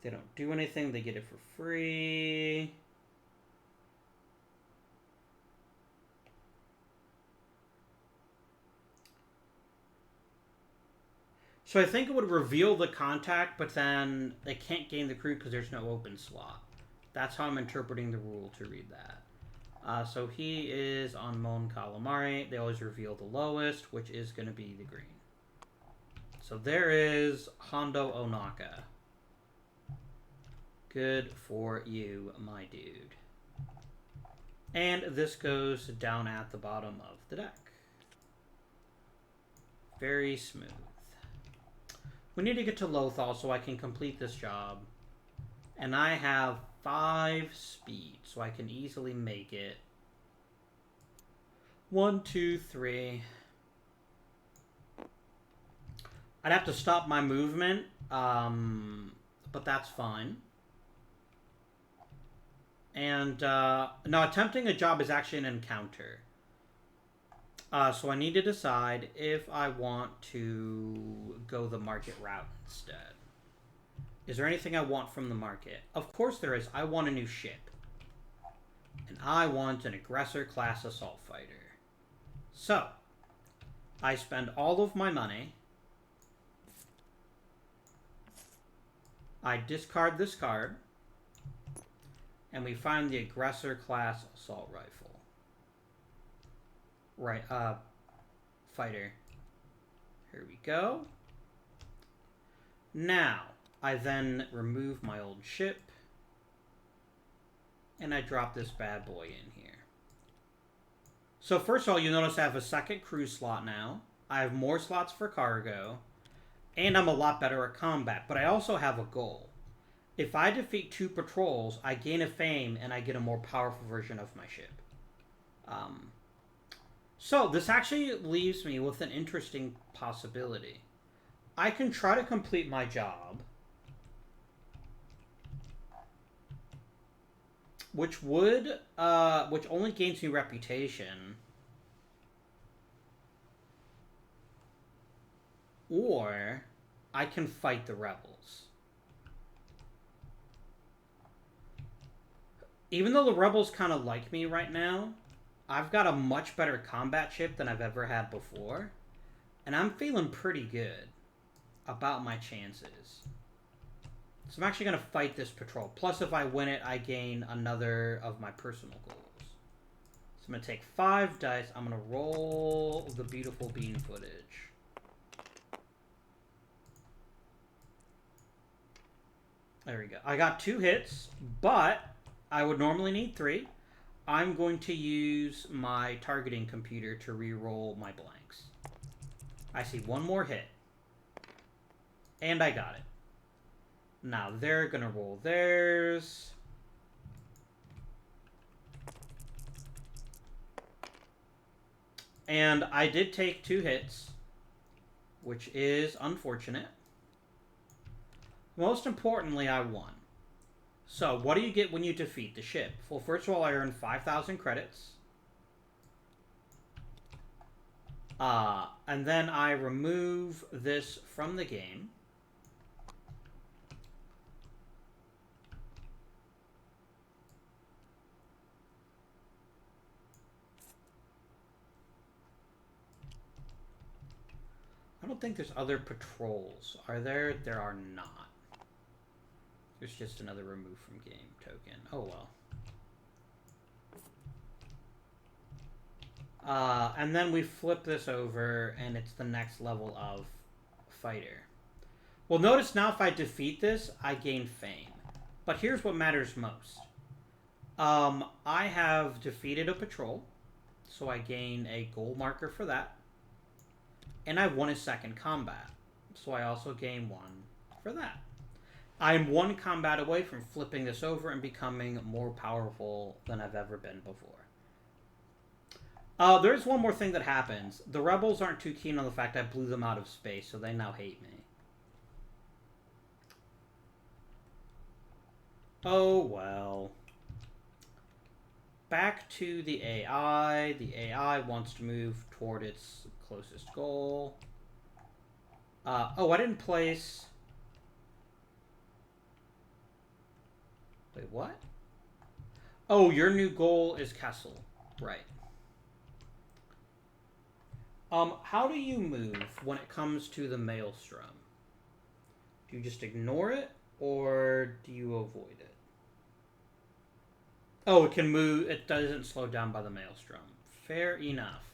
S1: They don't do anything, they get it for free. So I think it would reveal the contact, but then they can't gain the crew because there's no open slot. That's how I'm interpreting the rule to read that. So he is on Mon Calamari. They always reveal the lowest, which is going to be the green. So there is Hondo Onaka. Good for you, my dude. And this goes down at the bottom of the deck. Very smooth. We need to get to Lothal so I can complete this job. And I have 5 speed, so I can easily make it. 1, 2, 3. I'd have to stop my movement, but that's fine. And, no, attempting a job is actually an encounter. So I need to decide if I want to go the market route instead. Is there anything I want from the market? Of course there is. I want a new ship. And I want an aggressor-class assault fighter. So, I spend all of my money. I discard this card. And we find the aggressor-class assault rifle. Right, fighter. Here we go. Now, I then remove my old ship. And I drop this bad boy in here. So first of all, you'll notice I have a second crew slot now. I have more slots for cargo. And I'm a lot better at combat. But I also have a goal. If I defeat 2 patrols, I gain a fame and I get a more powerful version of my ship. So this actually leaves me with an interesting possibility. I can try to complete my job, which only gains me reputation, or I can fight the rebels. Even though the rebels kind of like me right now, I've got a much better combat ship than I've ever had before. And I'm feeling pretty good about my chances. So I'm actually going to fight this patrol. Plus, if I win it, I gain another of my personal goals. So I'm going to take 5 dice. I'm going to roll the beautiful bean footage. There we go. I got 2 hits, but I would normally need 3. I'm going to use my targeting computer to re-roll my blanks. I see 1 more hit. And I got it. Now they're going to roll theirs. And I did take 2 hits, which is unfortunate. Most importantly, I won. So, what do you get when you defeat the ship? Well, first of all, I earned 5,000 credits. And then I remove this from the game. I don't think there's other patrols. Are there? There are not. There's just another remove from game token. Oh well. And then we flip this over, and it's the next level of fighter. Well, notice now if I defeat this, I gain fame. But here's what matters most. I have defeated a patrol, so I gain a goal marker for that. And I won a second combat, so I also gain 1 for that. I'm 1 combat away from flipping this over and becoming more powerful than I've ever been before. There's one more thing that happens. The rebels aren't too keen on the fact I blew them out of space, so they now hate me. Oh, well. Back to the AI. The AI wants to move toward its closest goal. Oh, I didn't place... Wait, what? Oh, your new goal is Kessel. Right. How do you move when it comes to the Maelstrom? Do you just ignore it, or do you avoid it? Oh, it can move. It doesn't slow down by the Maelstrom. Fair enough.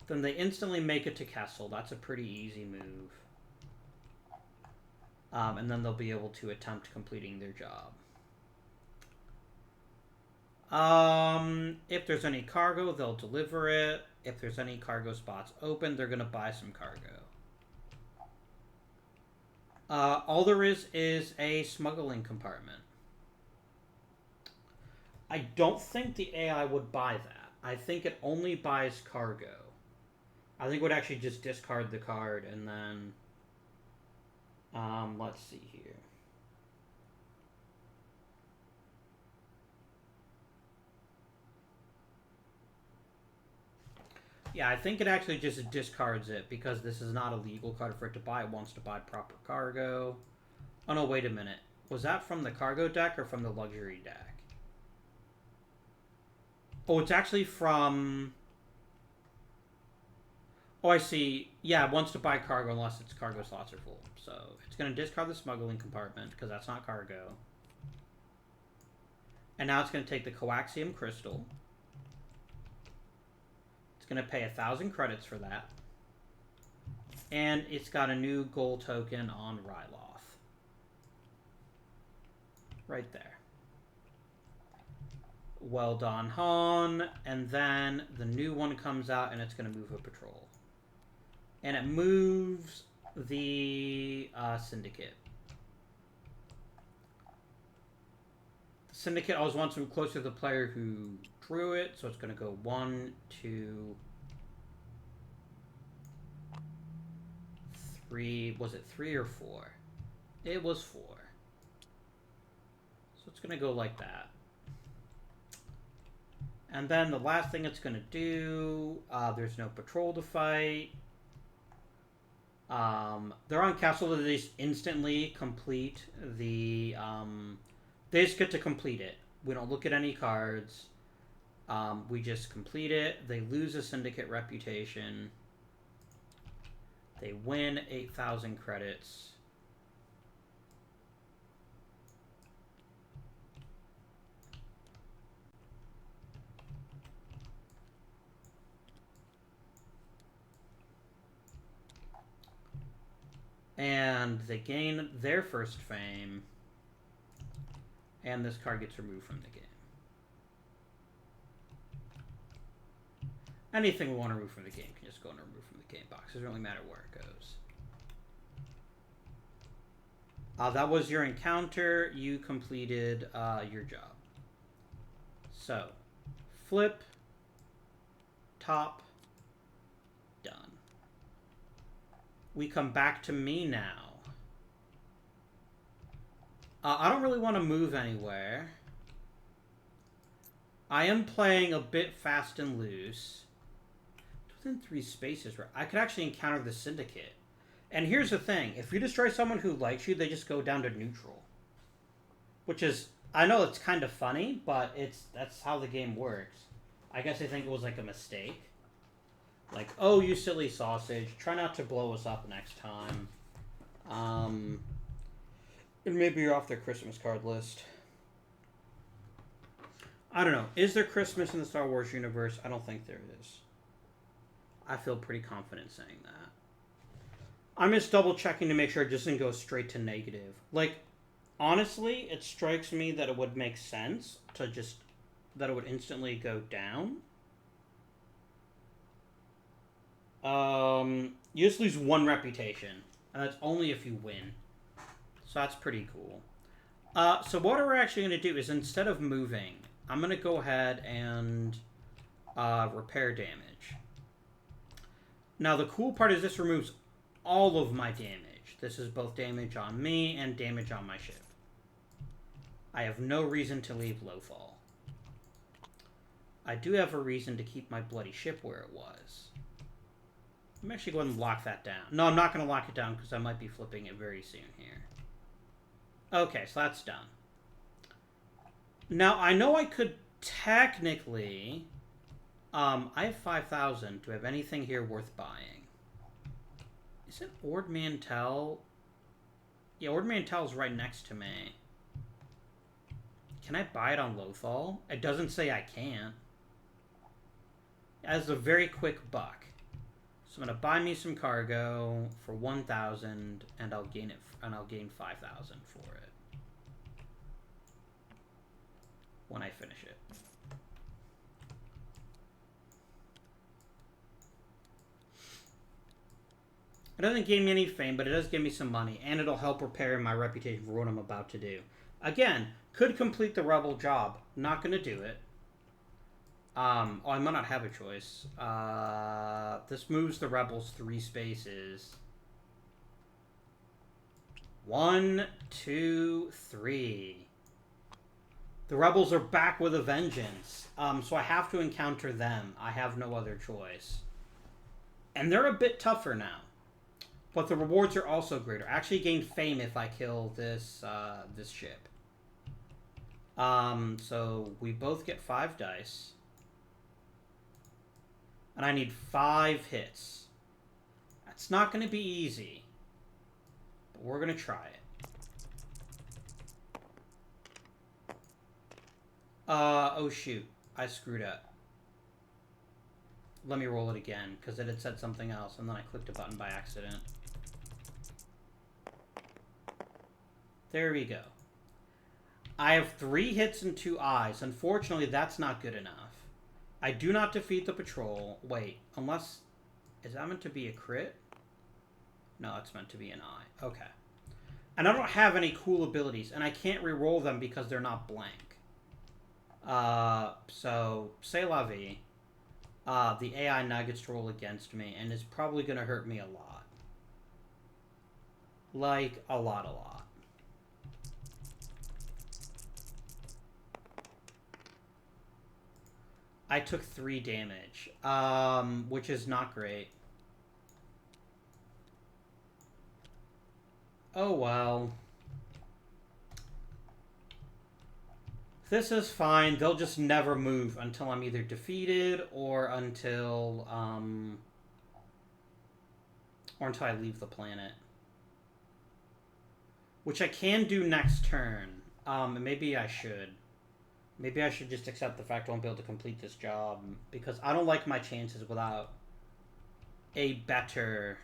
S1: Then they instantly make it to Kessel. That's a pretty easy move. And then they'll be able to attempt completing their job. If there's any cargo, they'll deliver it. If there's any cargo spots open, they're going to buy some cargo. All there is a smuggling compartment. I don't think the AI would buy that. I think it only buys cargo. I think it would actually just discard the card and then... let's see here. Yeah, I think it actually just discards it because this is not a legal card for it to buy. It wants to buy proper cargo. Oh no, wait a minute. Was that from the cargo deck or from the luxury deck? Oh, it's actually from... Oh, I see. Yeah, it wants to buy cargo unless its cargo slots are full. So it's going to discard the smuggling compartment because that's not cargo. And now it's going to take the coaxium crystal. It's going to pay 1,000 credits for that. And it's got a new gold token on Ryloth. Right there. Well done, Han. And then the new one comes out and it's going to move a patrol. And it moves the Syndicate. The Syndicate always wants to move closer to the player who drew it, so it's going to go 1, 2, 3. Was it 3 or 4? It was 4. So it's going to go like that. And then the last thing it's going to do, there's no patrol to fight. They're on Castle, they just instantly complete the... they just get to complete it. We don't look at any cards. We just complete it. They lose a Syndicate reputation. They win 8,000 credits. And they gain their first fame. And this card gets removed from the game. Anything we want to remove from the game can just go and remove from the game box. It doesn't really matter where it goes. That was your encounter. You completed your job. So, flip, top, done. We come back to me now. I don't really want to move anywhere. I am playing a bit fast and loose. Within 3 spaces, where I could actually encounter the Syndicate. And here's the thing. If you destroy someone who likes you, they just go down to neutral. Which is, I know it's kind of funny, but that's how the game works. I guess I think it was like a mistake. Like, oh, you silly sausage. Try not to blow us up next time. And maybe you're off their Christmas card list. I don't know. Is there Christmas in the Star Wars universe? I don't think there is. I feel pretty confident saying that. I'm just double checking to make sure it doesn't go straight to negative. Like, honestly, it strikes me that it would make sense to just, that it would instantly go down. You just lose 1 reputation, and that's only if you win. So that's pretty cool. So what we're actually going to do is, instead of moving, I'm going to go ahead and repair damage. Now, the cool part is this removes all of my damage. This is both damage on me and damage on my ship. I have no reason to leave low fall. I do have a reason to keep my bloody ship where it was. I'm actually going to lock that down. No, I'm not going to lock it down because I might be flipping it very soon here. Okay, so that's done. Now, I know I could technically... I have 5,000. Do I have anything here worth buying? Is it Ord Mantell? Yeah, Ord Mantell's right next to me. Can I buy it on Lothal? It doesn't say I can't. It has a very quick buck. So I'm gonna buy me some cargo for 1,000, and I'll gain 5,000 for it when I finish it. It doesn't give me any fame, but it does give me some money, and it'll help repair my reputation for what I'm about to do. Again, could complete the rebel job. Not going to do it. Oh, I might not have a choice. This moves the rebels 3 spaces. 1, 2, 3. The rebels are back with a vengeance. So I have to encounter them. I have no other choice. And they're a bit tougher now. But the rewards are also greater. I actually gain fame if I kill this this ship. So we both get 5 dice. And I need 5 hits. That's not going to be easy. But we're going to try it. Oh shoot. I screwed up. Let me roll it again, because it had said something else, and then I clicked a button by accident. There we go. I have 3 hits and 2 eyes. Unfortunately, that's not good enough. I do not defeat the patrol. Wait, unless... Is that meant to be a crit? No, it's meant to be an eye. Okay. And I don't have any cool abilities, and I can't re-roll them because they're not blank. So, c'est la vie. The AI now gets to roll against me, and is probably going to hurt me a lot. Like, a lot. I took 3 damage, which is not great. Oh well. This is fine. They'll just never move until I'm either defeated or until I leave the planet. Which I can do next turn. Maybe I should. Maybe I should just accept the fact I won't be able to complete this job, because I don't like my chances without a better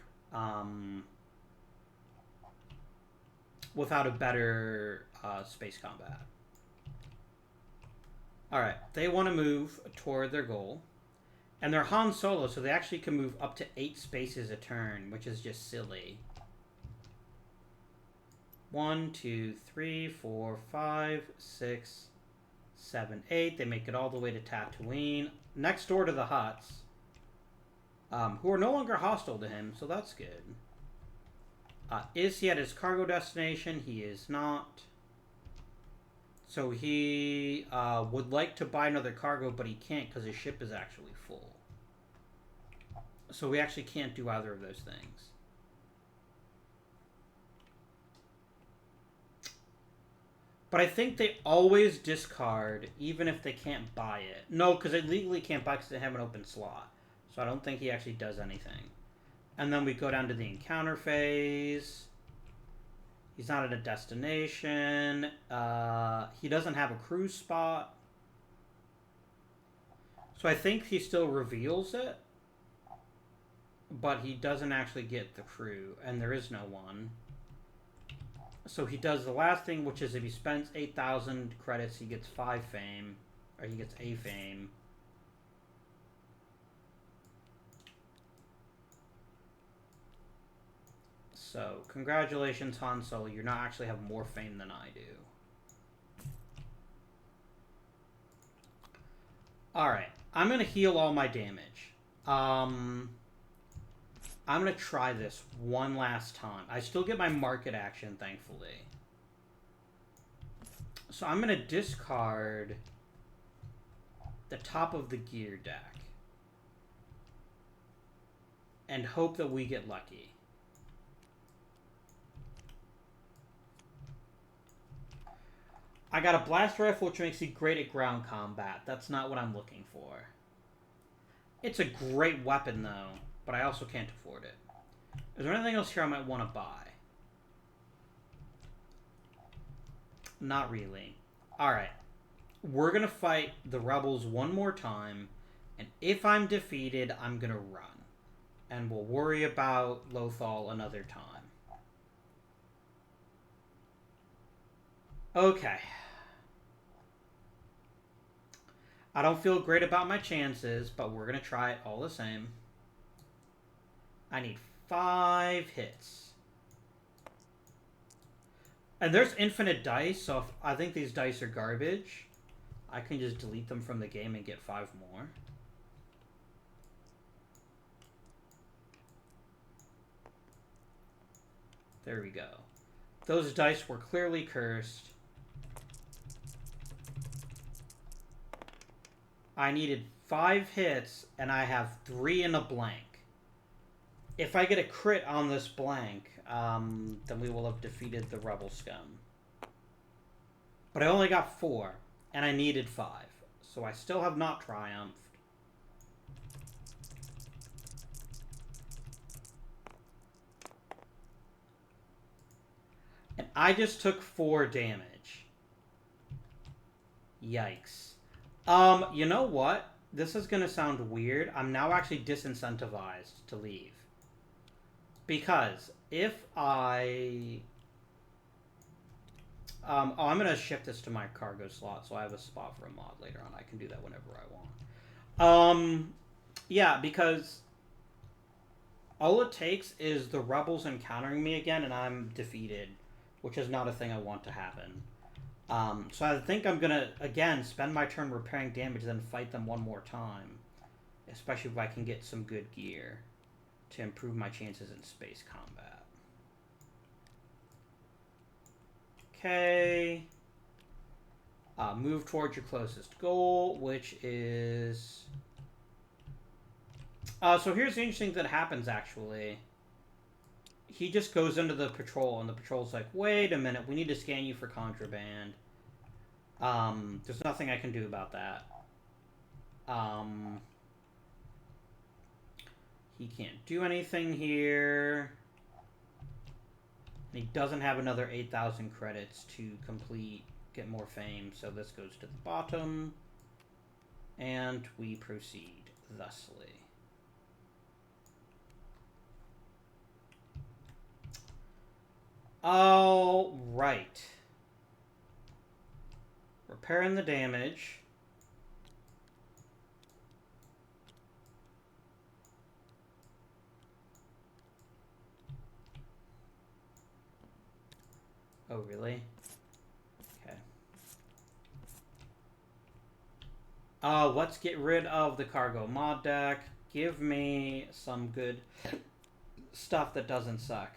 S1: without a better space combat. Alright, they want to move toward their goal. And they're Han Solo, so they actually can move up to 8 spaces a turn, which is just silly. 1, 2, 3, 4, 5, 6, 7, 8. They make it all the way to Tatooine, next door to the Hutts, who are no longer hostile to him, so that's good. Is he at his cargo destination? He is not. So he would like to buy another cargo, but he can't because his ship is actually full. So we actually can't do either of those things. But I think they always discard, even if they can't buy it. No, because they legally can't buy because they have an open slot. So I don't think he actually does anything. And then we go down to the encounter phase. He's not at a destination. He doesn't have a cruise spot. So I think he still reveals it. But he doesn't actually get the crew. And there is no one. So he does the last thing, which is if he spends 8,000 credits, he gets 5 fame. Or he gets a fame. So, congratulations, Han Solo. You now actually have more fame than I do. Alright. I'm going to heal all my damage. I'm going to try this one last time. I still get my market action, thankfully. So, I'm going to discard the top of the gear deck. And hope that we get lucky. I got a blaster rifle, which makes you great at ground combat. That's not what I'm looking for. It's a great weapon, though, but I also can't afford it. Is there anything else here I might want to buy? Not really. Alright. We're going to fight the rebels one more time, and if I'm defeated, I'm going to run. And we'll worry about Lothal another time. Okay. I don't feel great about my chances, but we're going to try it all the same. I need 5 hits. And there's infinite dice, so if I think these dice are garbage, I can just delete them from the game and get 5 more. There we go. Those dice were clearly cursed. I needed 5 hits, and I have 3 in a blank. If I get a crit on this blank, then we will have defeated the Rebel Scum. But I only got 4, and I needed 5. So I still have not triumphed. And I just took 4 damage. Yikes. You know what? This is going to sound weird. I'm now actually disincentivized to leave. Because if I... I'm going to shift this to my cargo slot, so I have a spot for a mod later on. I can do that whenever I want. Yeah, because all it takes is the rebels encountering me again, and I'm defeated, which is not a thing I want to happen. So I think I'm going to, again, spend my turn repairing damage, then fight them one more time. Especially if I can get some good gear to improve my chances in space combat. Okay. Move towards your closest goal, which is... so here's the interesting thing that happens, actually. He just goes into the patrol, and the patrol's like, wait a minute, we need to scan you for contraband. There's nothing I can do about that. He can't do anything here. He doesn't have another 8,000 credits to complete, get more fame, so this goes to the bottom. And we proceed thusly. Oh, right. Repairing the damage. Oh, really? Okay. Let's get rid of the cargo mod deck. Give me some good stuff that doesn't suck.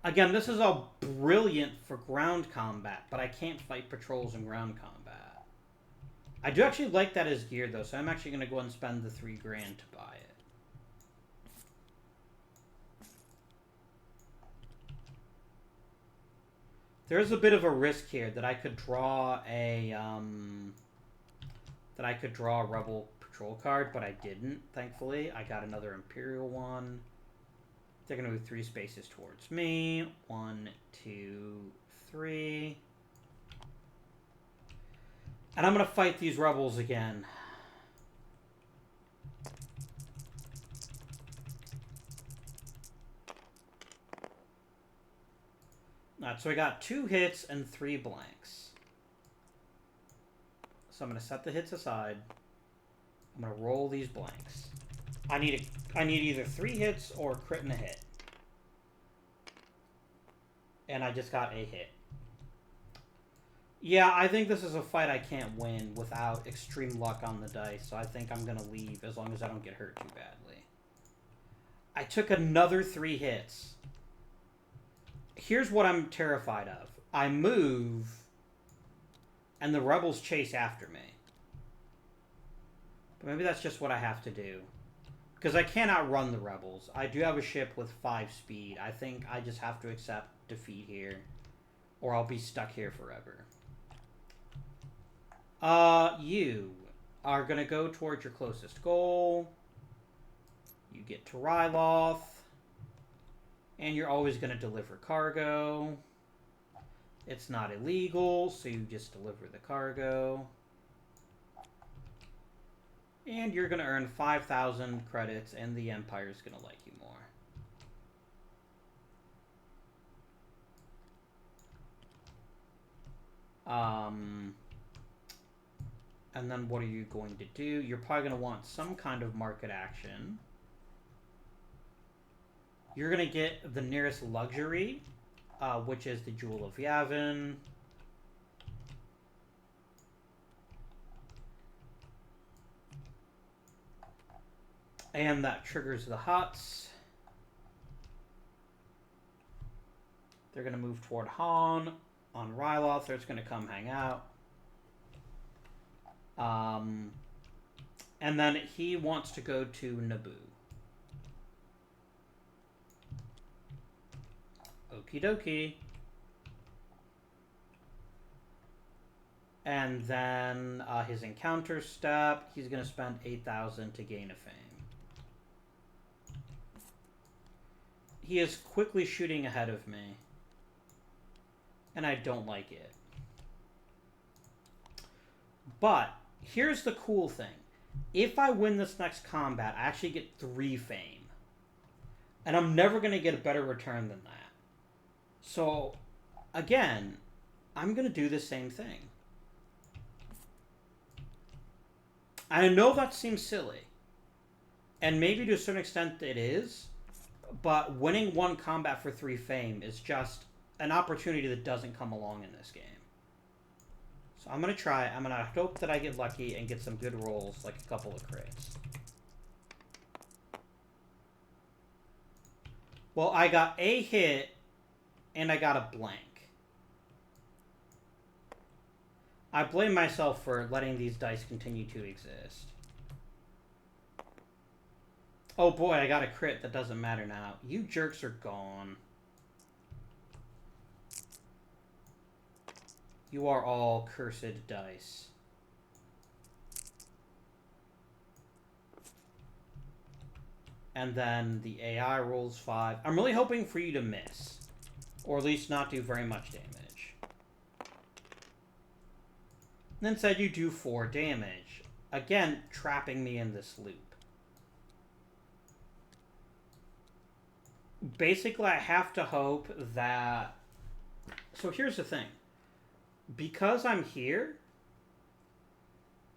S1: Again, this is all brilliant for ground combat, but I can't fight patrols in ground combat. I do actually like that as gear, though, so I'm actually going to go ahead and spend the $3 grand to buy it. There's a bit of a risk here that I could draw a Rebel Patrol card, but I didn't, thankfully. I got another Imperial one. They're going to move 3 spaces towards me. 1, 2, 3. And I'm going to fight these rebels again. Alright, so I got 2 hits and 3 blanks. So I'm going to set the hits aside. I'm going to roll these blanks. I need either 3 hits or a crit and a hit. And I just got a hit. Yeah, I think this is a fight I can't win without extreme luck on the dice, so I think I'm going to leave as long as I don't get hurt too badly. I took another 3 hits. Here's what I'm terrified of. I move, and the rebels chase after me. But maybe that's just what I have to do. Because I can't outrun the rebels. I do have a ship with 5 speed. I think I just have to accept defeat here. Or I'll be stuck here forever. You are going to go towards your closest goal. You get to Ryloth. And you're always going to deliver cargo. It's not illegal, so you just deliver the cargo. And you're going to earn 5,000 credits, and the Empire's going to like you more. And then what are you going to do? You're probably going to want some kind of market action. You're going to get the nearest luxury, which is the Jewel of Yavin. And that triggers the huts. They're going to move toward Han. On Ryloth, they're just going to come hang out. And then he wants to go to Naboo. Okie dokie. And then his encounter step, he's going to spend 8,000 to gain a fame. He is quickly shooting ahead of me. And I don't like it. But here's the cool thing. If I win this next combat, I actually get 3 fame. And I'm never going to get a better return than that. So, again, I'm going to do the same thing. I know that seems silly. And maybe to a certain extent it is. But winning 1 combat for 3 fame is just an opportunity that doesn't come along in this game. So I'm going to try. I'm going to hope that I get lucky and get some good rolls, like a couple of crits. Well, I got a hit, and I got a blank. I blame myself for letting these dice continue to exist. Oh boy, I got a crit. That doesn't matter now. You jerks are gone. You are all cursed dice. And then the AI rolls 5. I'm really hoping for you to miss. Or at least not do very much damage. And instead you do 4 damage. Again, trapping me in this loop. basically, I have to hope that... So here's the thing. Because I'm here,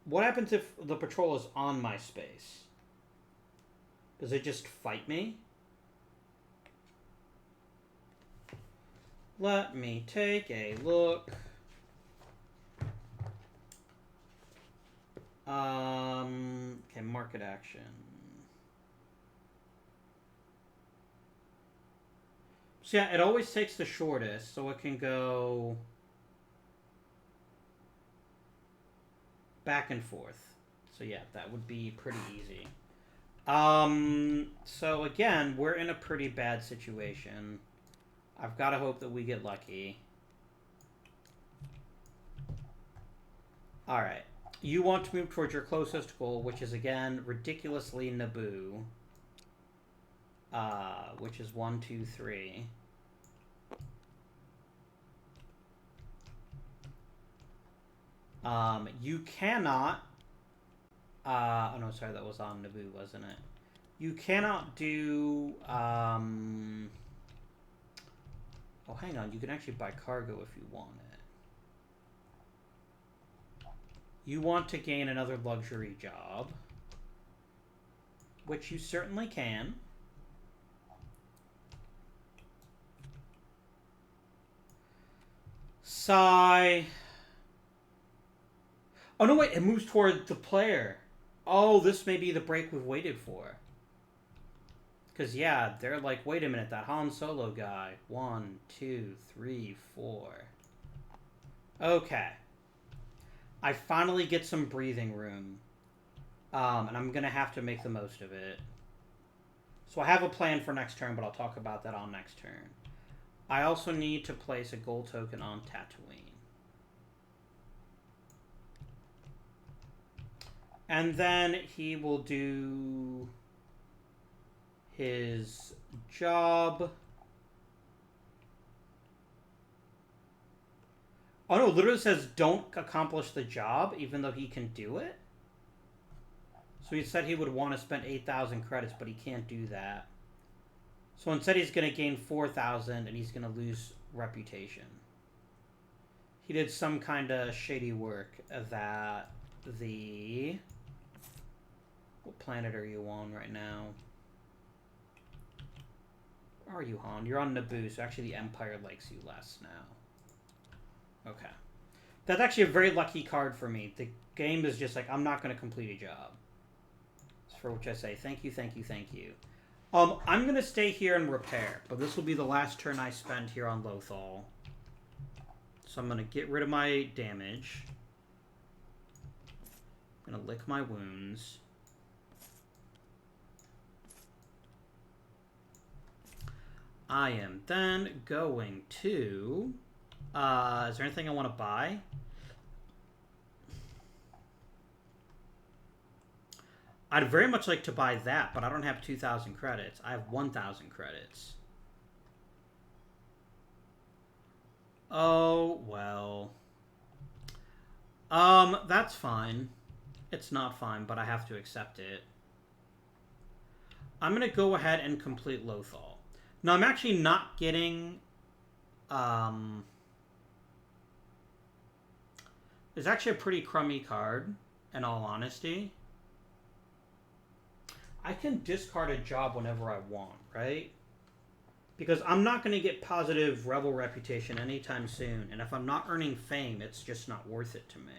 S1: what happens if the patrol is on my space? Does it just fight me? Let me take a look. Okay, market action. So yeah, it always takes the shortest, so it can go back and forth. So yeah, that would be pretty easy. So again, we're in a pretty bad situation. I've got to hope that we get lucky. Alright. You want to move towards your closest goal, which is, again, ridiculously Naboo. Which is 1, 2, 3. You cannot... oh, no, sorry, that was on Naboo, wasn't it? You cannot do... oh, hang on. You can actually buy cargo if you want it. You want to gain another luxury job, which you certainly can. Sigh. Oh, no, wait. It moves toward the player. Oh, this may be the break we've waited for. Because, yeah, they're like, wait a minute, that Han Solo guy. 1, 2, 3, 4. Okay. I finally get some breathing room. And I'm going to have to make the most of it. So I have a plan for next turn, but I'll talk about that on next turn. I also need to place a gold token on Tatooine. And then he will do his job. Oh no, it literally says don't accomplish the job, even though he can do it. So he said he would want to spend 8,000 credits, but he can't do that. So instead he's going to gain 4,000 and he's going to lose reputation. He did some kind of shady work that the... What planet are you on right now? Where are you, Han? You're on Naboo, so actually the Empire likes you less now. Okay. That's actually a very lucky card for me. The game is just like, I'm not going to complete a job. For which I say, thank you, thank you, thank you. I'm going to stay here and repair, but this will be the last turn I spend here on Lothal. So I'm going to get rid of my damage. I'm going to lick my wounds. I am then going to... is there anything I want to buy? I'd very much like to buy that, but I don't have 2,000 credits. I have 1,000 credits. Oh, well. That's fine. It's not fine, but I have to accept it. I'm going to go ahead and complete Lothal. Now, I'm actually not getting... It's actually a pretty crummy card, in all honesty. I can discard a job whenever I want, right? Because I'm not going to get positive rebel reputation anytime soon. And if I'm not earning fame, it's just not worth it to me.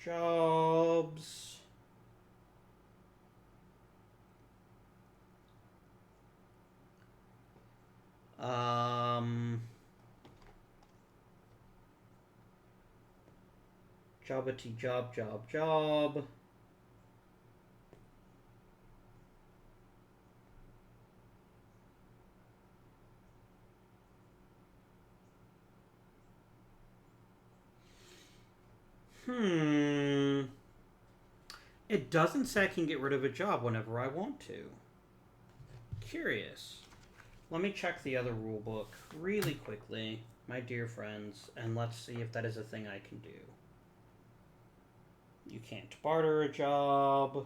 S1: Jobs. Jobbity job, job, job. It doesn't say I can get rid of a job whenever I want to. Curious. Let me check the other rulebook really quickly, my dear friends, and let's see if that is a thing I can do. You can't barter a job.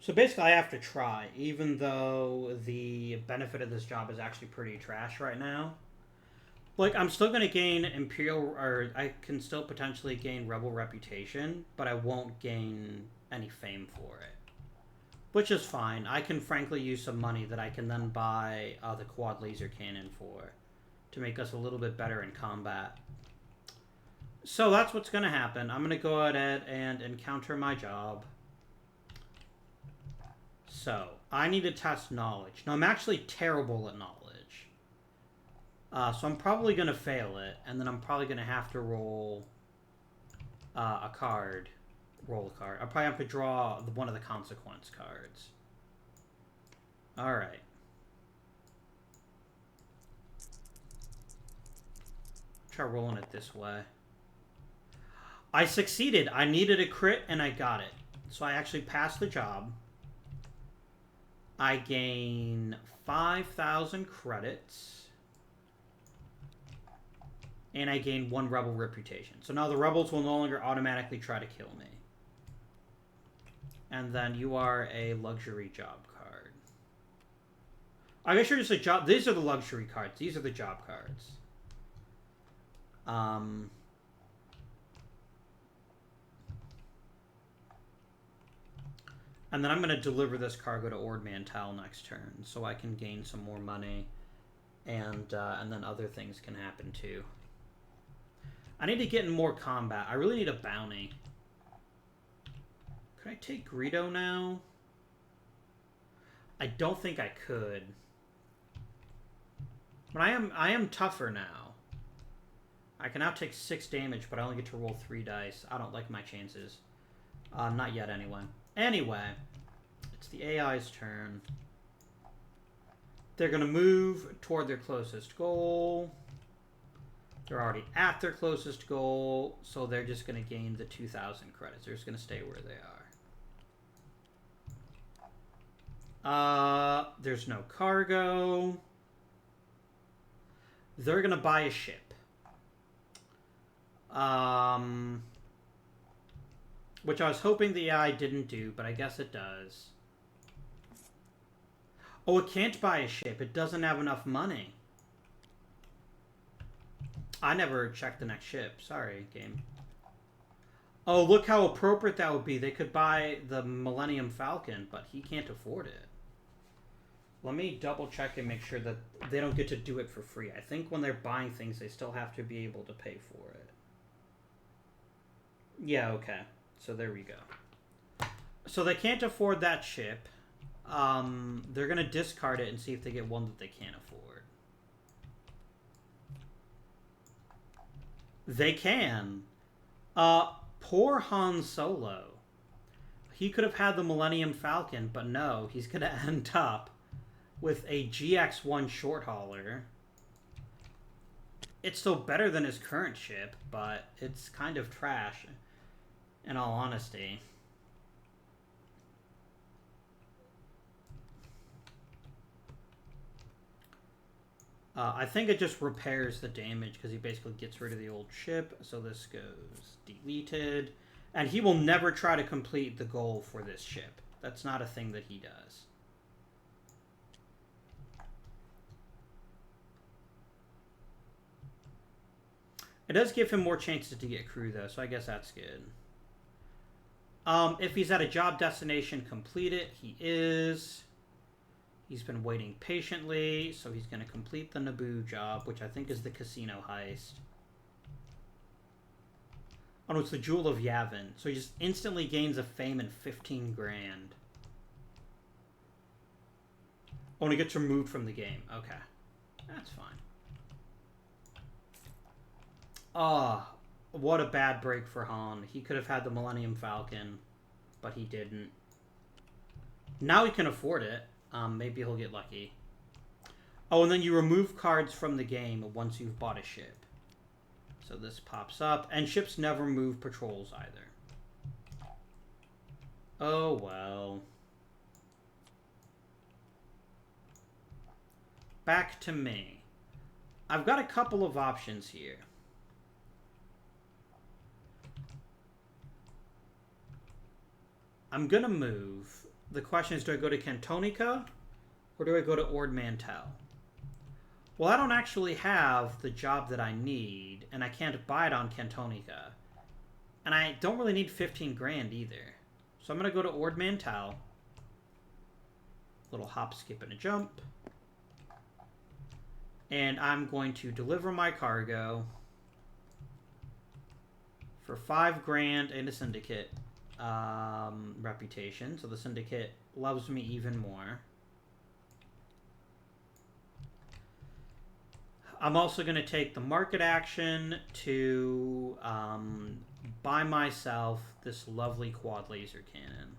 S1: So basically, I have to try, even though the benefit of this job is actually pretty trash right now. Like, I'm still going to gain Imperial, or I can still potentially gain Rebel reputation, but I won't gain any fame for it. Which is fine. I can frankly use some money that I can then buy the quad laser cannon for to make us a little bit better in combat. So that's what's going to happen. I'm going to go ahead and encounter my job. So, I need to test knowledge. Now, I'm actually terrible at knowledge. So I'm probably going to fail it, and then I'm probably going to have to roll a card. Roll a card. I'll probably have to draw one of the consequence cards. Alright. Try rolling it this way. I succeeded. I needed a crit, and I got it. So I actually passed the job. I gain 5,000 credits. And I gain 1 rebel reputation. So now the rebels will no longer automatically try to kill me. And then you are a luxury job card. I guess you're just a job. These are the luxury cards. These are the job cards. And then I'm going to deliver this cargo to Ord Mantell next turn, so I can gain some more money, and then other things can happen too. I need to get in more combat. I really need a bounty. Could I take Greedo now? I don't think I could. But I am tougher now. I can now take 6 damage, but I only get to roll 3 dice. I don't like my chances. Not yet, anyway. Anyway, it's the AI's turn. They're going to move toward their closest goal. They're already at their closest goal, so they're just going to gain the 2,000 credits. They're just going to stay where they are. There's no cargo. They're going to buy a ship. Which I was hoping the AI didn't do, but I guess it does. Oh, it can't buy a ship. It doesn't have enough money. I never checked the next ship. Sorry, game. Oh, look how appropriate that would be. They could buy the Millennium Falcon, but he can't afford it. Let me double check and make sure that they don't get to do it for free. I think when they're buying things, they still have to be able to pay for it. Yeah, okay. So there we go. So they can't afford that ship. They're going to discard it and see if they get one that they can't afford. They can. Poor Han Solo. He could have had the Millennium Falcon, but no, he's going to end up with a GX-1 short hauler. It's still better than his current ship, but it's kind of trash, in all honesty. I think it just repairs the damage because he basically gets rid of the old ship. So this goes deleted. And he will never try to complete the goal for this ship. That's not a thing that he does. It does give him more chances to get crew, though, so I guess that's good. If he's at a job destination, complete it. He is. He's been waiting patiently, so he's going to complete the Naboo job, which I think is the casino heist. Oh, no, it's the Jewel of Yavin. So he just instantly gains a fame and 15 grand. Oh, and he gets removed from the game. Okay. That's fine. Ah, what a bad break for Han. He could have had the Millennium Falcon, but he didn't. Now he can afford it. Maybe he'll get lucky. Oh, and then you remove cards from the game once you've bought a ship. So this pops up. And ships never move patrols either. Oh, well. Back to me. I've got a couple of options here. I'm going to move. the question is, do I go to Cantonica or do I go to Ord Mantell? Well, I don't actually have the job that I need, and I can't buy it on Cantonica. And I don't really need 15 grand either. So I'm going to go to Ord Mantell. Little hop, skip, and a jump. And I'm going to deliver my cargo for 5 grand and a syndicate reputation. So the syndicate loves me even more. I'm also going to take the market action to buy myself this lovely quad laser cannon.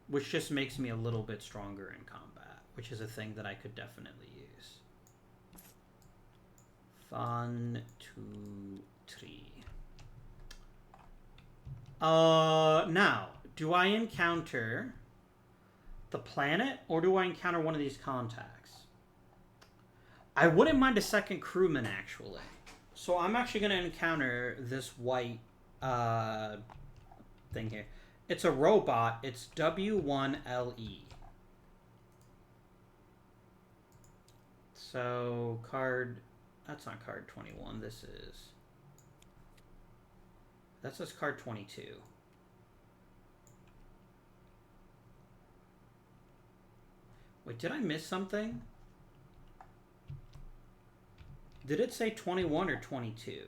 S1: Which just makes me a little bit stronger in combat, which is a thing that I could definitely use. 1, 2, 3. Now, do I encounter the planet, or do I encounter one of these contacts? I wouldn't mind a second crewman, actually. So I'm actually going to encounter this white thing here. It's a robot. It's W1LE. So card... That's not card 21. This is... That says card 22. Wait, did I miss something? Did it say 21 or 22?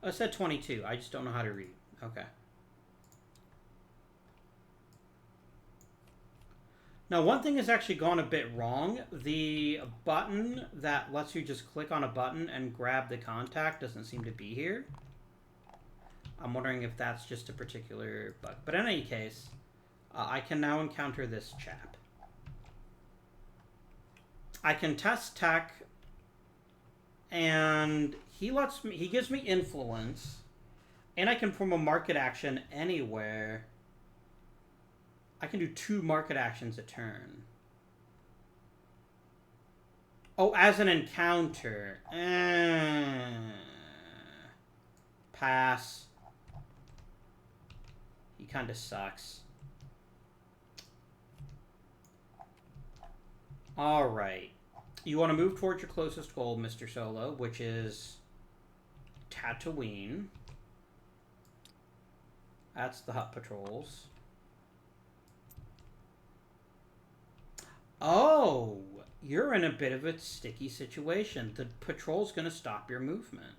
S1: Oh, it said 22. I just don't know how to read. Okay. Now, one thing has actually gone a bit wrong. The button that lets you just click on a button and grab the contact doesn't seem to be here. I'm wondering if that's just a particular bug. But in any case, I can now encounter this chap. I can test tech, and he gives me influence, and I can perform a market action anywhere. I can do 2 market actions a turn. Oh, as an encounter. Pass. He kind of sucks. Alright. You want to move towards your closest goal, Mr. Solo, which is Tatooine. That's the Hutt Patrols. Oh, you're in a bit of a sticky situation. The patrol's going to stop your movement.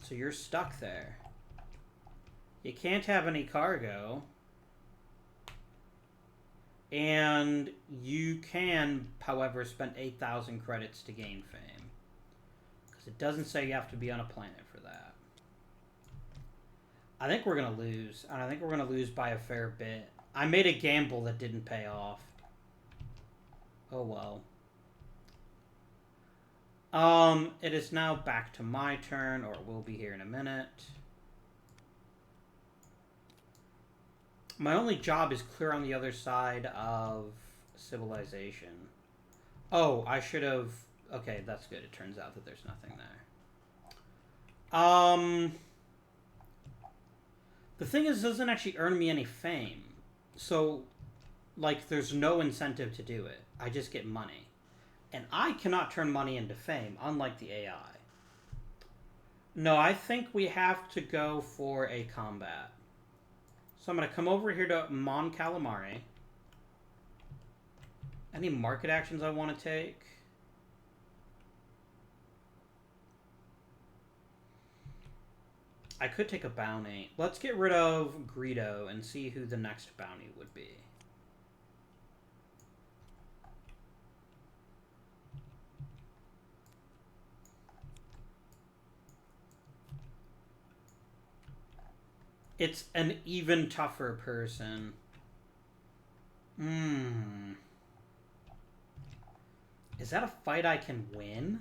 S1: So you're stuck there. You can't have any cargo. And you can, however, spend 8,000 credits to gain fame. Because it doesn't say you have to be on a planet for that. I think we're going to lose. And I think we're going to lose by a fair bit. I made a gamble that didn't pay off. Oh well. It is now back to my turn, or it will be here in a minute. My only job is clear on the other side of civilization. Oh, I should have... Okay, that's good. It turns out that there's nothing there. The thing is, it doesn't actually earn me any fame. So, like, there's no incentive to do it. I just get money. And I cannot turn money into fame, unlike the AI. No, I think we have to go for a combat. So I'm going to come over here to Mon Calamari. Any market actions I want to take? I could take a bounty. Let's get rid of Greedo and see who the next bounty would be. It's an even tougher person. Is that a fight I can win?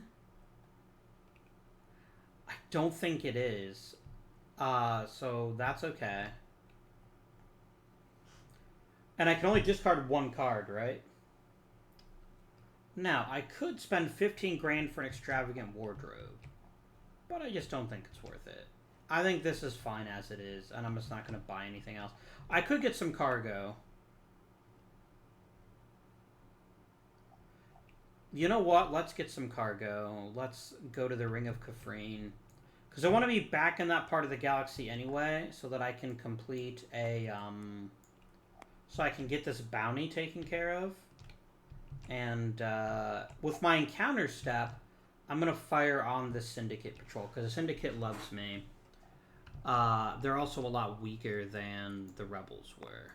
S1: I don't think it is. So that's okay. And I can only discard 1 card, right? Now, I could spend 15 grand for an extravagant wardrobe. but I just don't think it's worth it. I think this is fine as it is, and I'm just not going to buy anything else. I could get some cargo. You know what? Let's get some cargo. Let's go to the Ring of Kafrene. Because I want to be back in that part of the galaxy anyway, so that I can complete a, so I can get this bounty taken care of. And, with my encounter step, I'm going to fire on the Syndicate Patrol, because the Syndicate loves me. They're also a lot weaker than the Rebels were.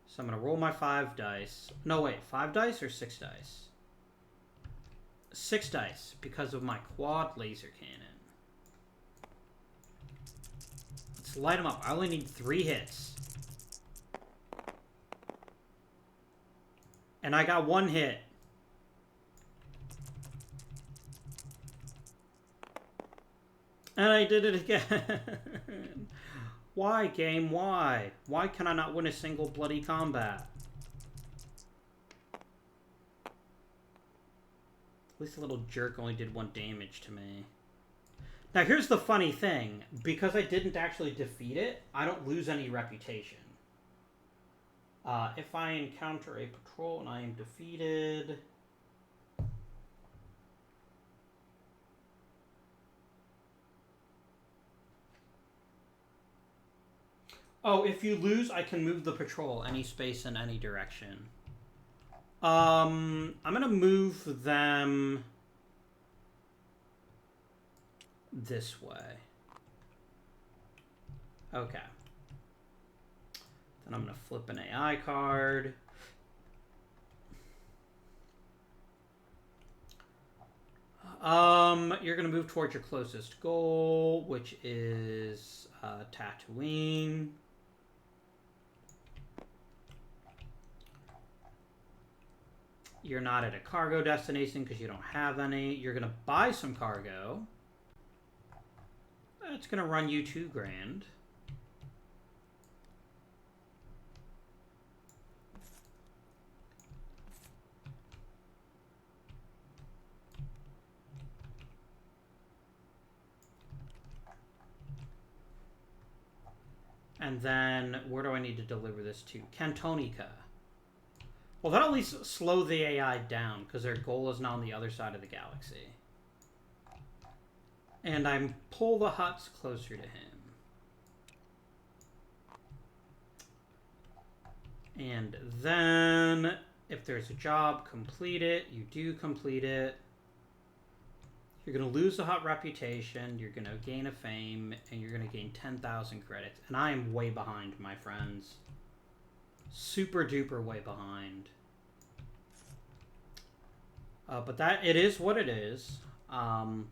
S1: So I'm going to roll my 5 dice. No, wait, 5 dice or 6 dice? 6 dice, because of my quad laser cannon. Let's light them up. I only need 3 hits. And I got 1 hit. And I did it again. Why, game? Why? Why can I not win a single bloody combat? At least the little jerk only did 1 damage to me. Now, here's the funny thing. Because I didn't actually defeat it, I don't lose any reputation. If I encounter a patrol and I am defeated... Oh, if you lose, I can move the patrol any space in any direction. I'm going to move them this way. Okay. Then I'm going to flip an AI card. You're going to move towards your closest goal, which is Tatooine. You're not at a cargo destination because you don't have any. You're going to buy some cargo. That's going to run you $2,000. And then, where do I need to deliver this to? Cantonica. Well, that'll at least slow the AI down, because their goal is now on the other side of the galaxy. And I pull the Hutts closer to him. And then, if there's a job, complete it. You do complete it. You're going to lose a Hutt reputation, you're going to gain a fame, and you're going to gain 10,000 credits. And I am way behind, my friends. Super duper way behind. But that, it is what it is. And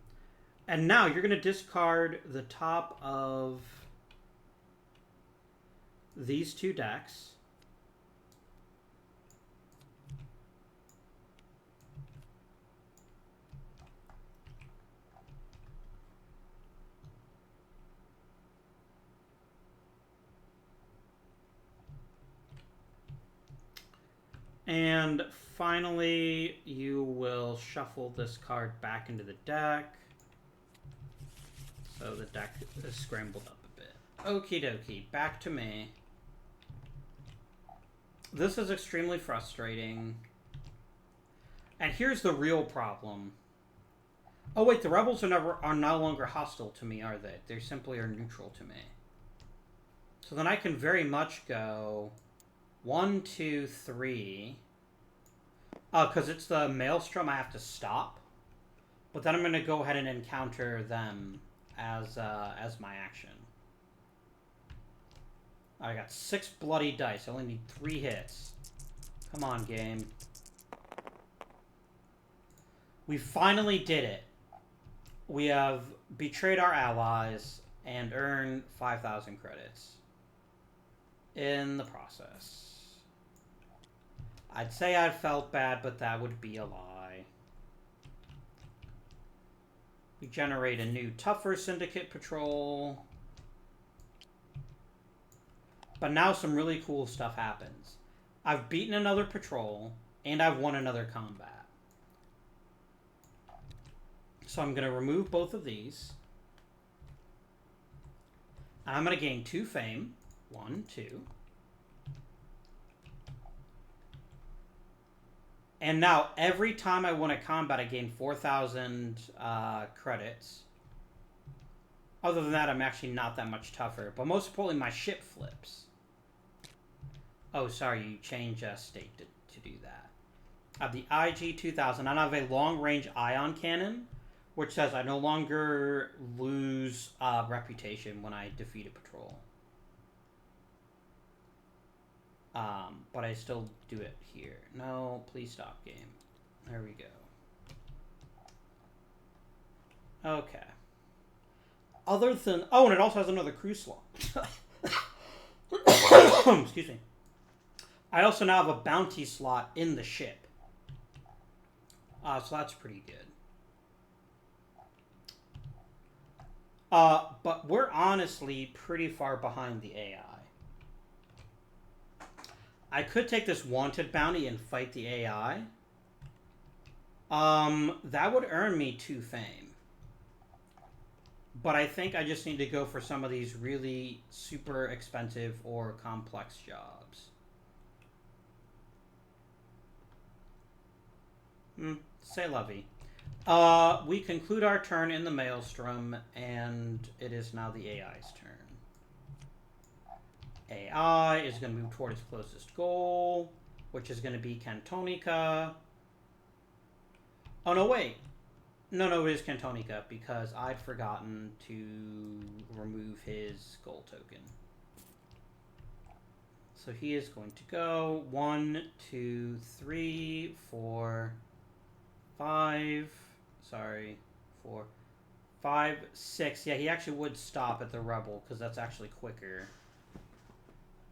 S1: now you're going to discard the top of these 2 decks. And finally, you will shuffle this card back into the deck. So the deck is scrambled up a bit. Okie dokie, back to me. This is extremely frustrating. And here's the real problem. Oh wait, the rebels are no longer hostile to me, are they? They simply are neutral to me. So then I can very much go 1, 2, 3. Because it's the Maelstrom, I have to stop. But then I'm going to go ahead and encounter them as my action. I got 6 bloody dice. I only need 3 hits. Come on, game. We finally did it. We have betrayed our allies and earned 5,000 credits in the process. I'd say I felt bad, but that would be a lie. We generate a new tougher Syndicate Patrol. But now some really cool stuff happens. I've beaten another patrol, and I've won another combat. So I'm going to remove both of these. I'm going to gain 2 fame. 1, 2. And now, every time I win a combat, I gain 4,000 credits. Other than that, I'm actually not that much tougher. But most importantly, my ship flips. Oh, sorry, you change state to do that. I have the IG-2000. I have a long-range ion cannon, which says I no longer lose reputation when I defeat a patrol. But I still do it here. No, please stop game. There we go. Okay. Other than... Oh, and it also has another crew slot. Excuse me. I also now have a bounty slot in the ship. So that's pretty good. But we're honestly pretty far behind the AI. I could take this wanted bounty and fight the AI. That would earn me 2 fame. But I think I just need to go for some of these really super expensive or complex jobs. C'est la vie. We conclude our turn in the Maelstrom, and it is now the AI's turn. AI is going to move toward its closest goal, which is going to be Cantonica. Oh, no, wait. No, it is Cantonica, because I'd forgotten to remove his goal token. So he is going to go 1, 2, 3, 4, 5. Sorry, 4, 5, 6. Yeah, he actually would stop at the Rebel, because that's actually quicker.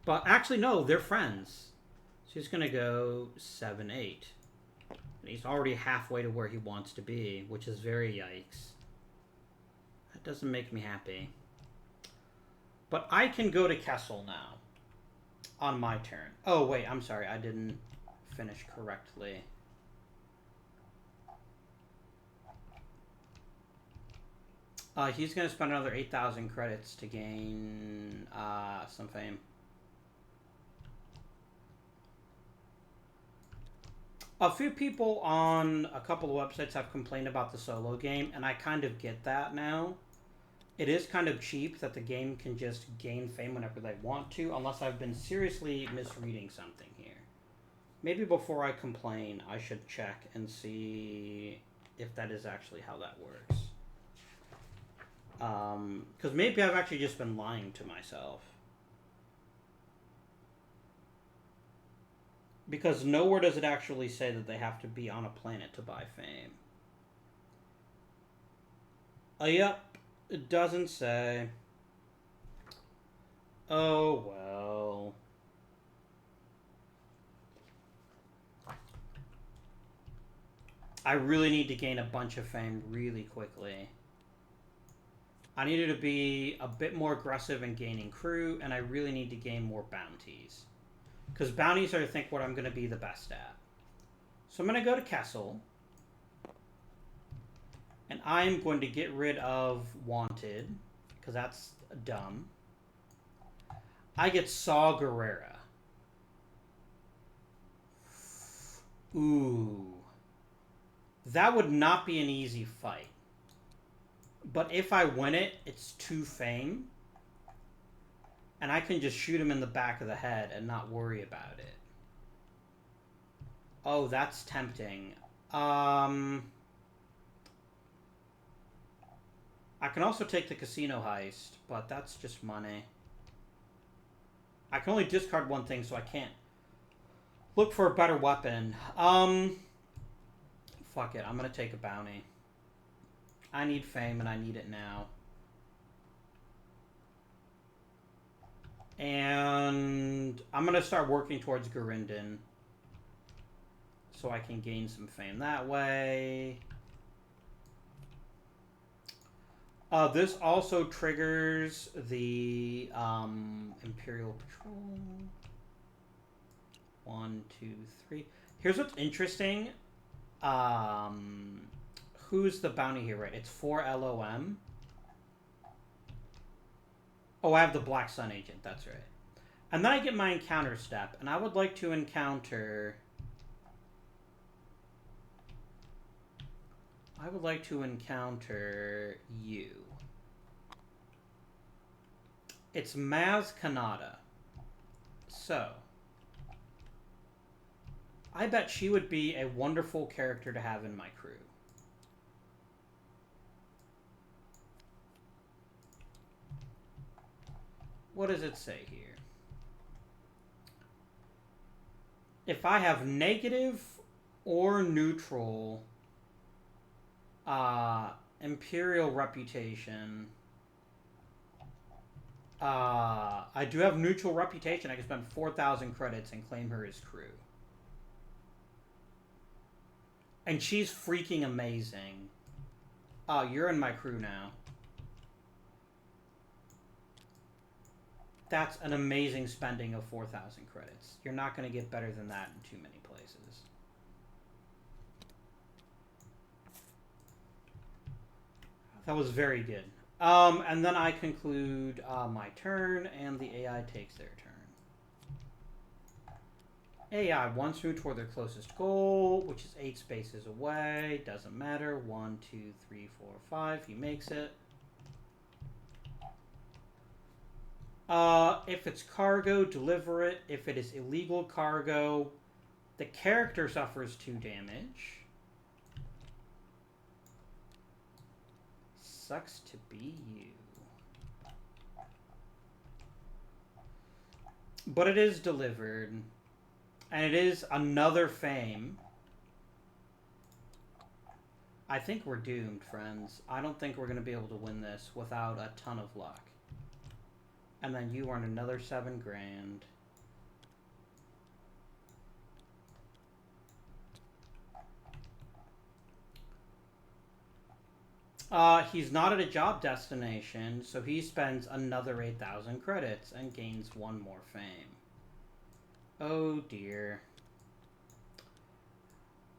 S1: But actually, no, they're friends. So he's going to go 7, 8. And he's already halfway to where he wants to be, which is very yikes. That doesn't make me happy. But I can go to Kessel now. On my turn. Oh, wait, I'm sorry. I didn't finish correctly. He's going to spend another 8,000 credits to gain some fame. A few people on a couple of websites have complained about the solo game, and I kind of get that now. It is kind of cheap that the game can just gain fame whenever they want to, unless I've been seriously misreading something here. Maybe before I complain, I should check and see if that is actually how that works. Because maybe I've actually just been lying to myself. Because nowhere does it actually say that they have to be on a planet to buy fame. Yep. It doesn't say. Oh, well. I really need to gain a bunch of fame really quickly. I needed to be a bit more aggressive in gaining crew, and I really need to gain more bounties. Because bounties are, I think, what I'm going to be the best at. So I'm going to go to Kessel. And I'm going to get rid of Wanted, because that's dumb. I get Saw Gerrera. Ooh. That would not be an easy fight. But if I win it, it's 2 fame. And I can just shoot him in the back of the head and not worry about it. Oh, that's tempting. I can also take the casino heist, but that's just money. I can only discard one thing, so I can't look for a better weapon. Fuck it, I'm gonna take a bounty. I need fame, and I need it now. And I'm going to start working towards Gurinden so I can gain some fame that way. This also triggers the Imperial Patrol. 1, 2, 3. Here's what's interesting. Who's the bounty here, right? It's 4 LOM. Oh, I have the Black Sun Agent, that's right. And then I get my encounter step, and I would like to encounter... I would like to encounter you. It's Maz Kanata. So, I bet she would be a wonderful character to have in my crew. What does it say here? If I have negative or neutral Imperial reputation, I do have neutral reputation. I can spend 4,000 credits and claim her as crew. And she's freaking amazing. Oh, you're in my crew now. That's an amazing spending of 4,000 credits. You're not going to get better than that in too many places. That was very good. And then I conclude my turn, and the AI takes their turn. AI wants to move toward their closest goal, which is 8 spaces away. Doesn't matter. 1, 2, 3, 4, 5. He makes it. If it's cargo, deliver it. If it is illegal cargo, the character suffers 2 damage. Sucks to be you. But it is delivered. And it is another fame. I think we're doomed, friends. I don't think we're going to be able to win this without a ton of luck. And then you earn another 7 grand. He's not at a job destination, so he spends another 8,000 credits and gains 1 more fame. Oh dear.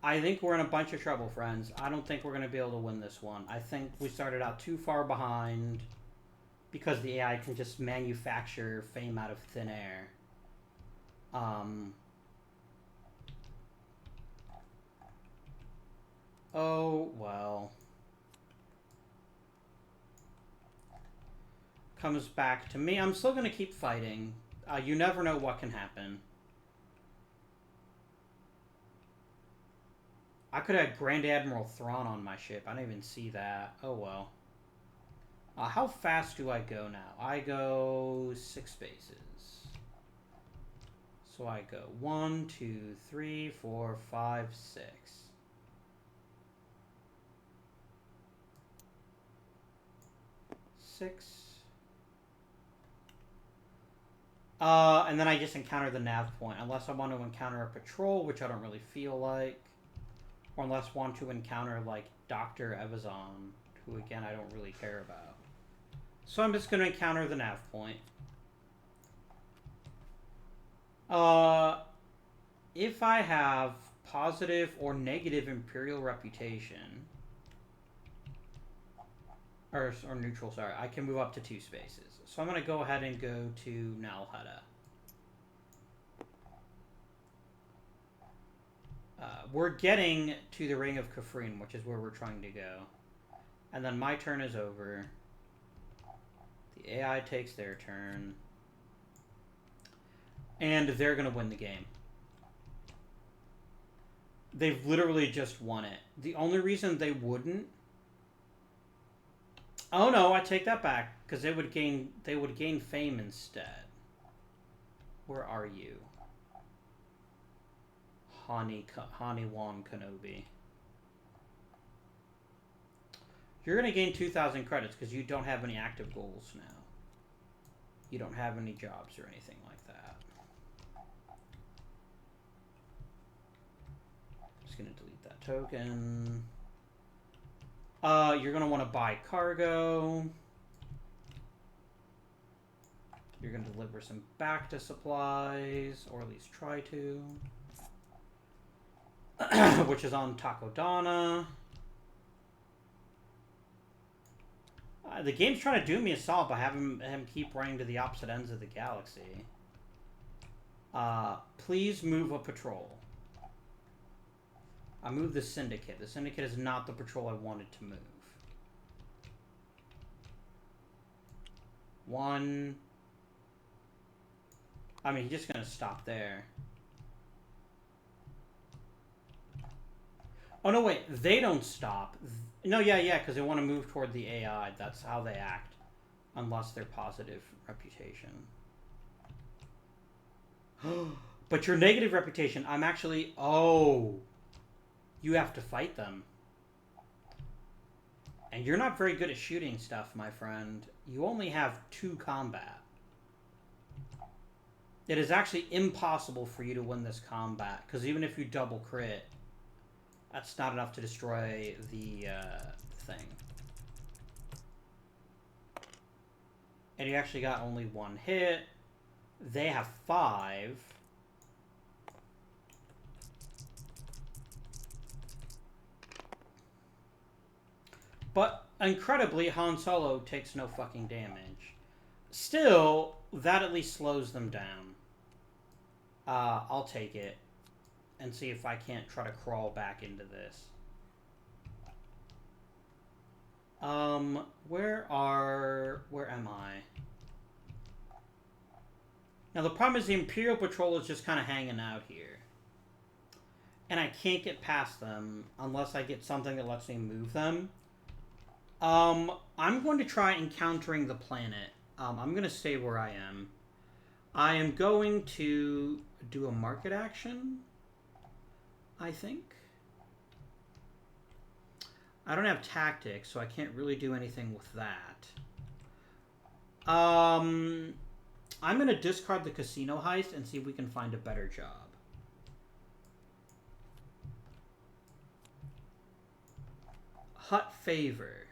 S1: I think we're in a bunch of trouble, friends. I don't think we're going to be able to win this one. I think we started out too far behind because the AI can just manufacture fame out of thin air. Oh, well. Comes back to me. I'm still going to keep fighting. You never know what can happen. I could have Grand Admiral Thrawn on my ship. I didn't even see that. Oh, well. How fast do I go now? I go 6 spaces. So I go 1, 2, 3, 4, 5, 6. And then I just encounter the nav point. Unless I want to encounter a patrol, which I don't really feel like. Or unless I want to encounter, like, Dr. Evazan, who, again, I don't really care about. So I'm just going to encounter the nav point. If I have positive or negative Imperial reputation, or neutral, sorry, I can move up to 2 spaces. So I'm going to go ahead and go to Nalhutta. We're getting to the Ring of Kafrine, which is where we're trying to go. And then my turn is over. The AI takes their turn. And they're going to win the game. They've literally just won it. The only reason they wouldn't... Oh no, I take that back. Because they would gain fame instead. Where are you? Hani-wan Kenobi. You're going to gain 2,000 credits because you don't have any active goals now. You don't have any jobs or anything like that. Just going to delete that token. You're going to want to buy cargo. You're going to deliver some back to supplies, or at least try to. Which is on Takodana. The game's trying to do me a solid by having him keep running to the opposite ends of the galaxy. Please move a patrol. I moved the Syndicate. The Syndicate is not the patrol I wanted to move. 1. I mean, he's just going to stop there. Oh, no, wait. They don't stop. No, yeah, because they want to move toward the AI. That's how they act. Unless they're positive reputation. But your negative reputation, I'm actually... Oh. You have to fight them. And you're not very good at shooting stuff, my friend. You only have 2 combat. It is actually impossible for you to win this combat. Because even if you double crit... That's not enough to destroy the thing. And you actually got only 1 hit. They have 5. But, incredibly, Han Solo takes no fucking damage. Still, that at least slows them down. I'll take it. And see if I can't try to crawl back into this. Where am I? Now the problem is the Imperial Patrol is just kind of hanging out here. And I can't get past them unless I get something that lets me move them. I'm going to try encountering the planet. I'm going to stay where I am. I am going to do a market action. I think. I don't have tactics, so I can't really do anything with that. I'm going to discard the casino heist and see if we can find a better job. Hut favor.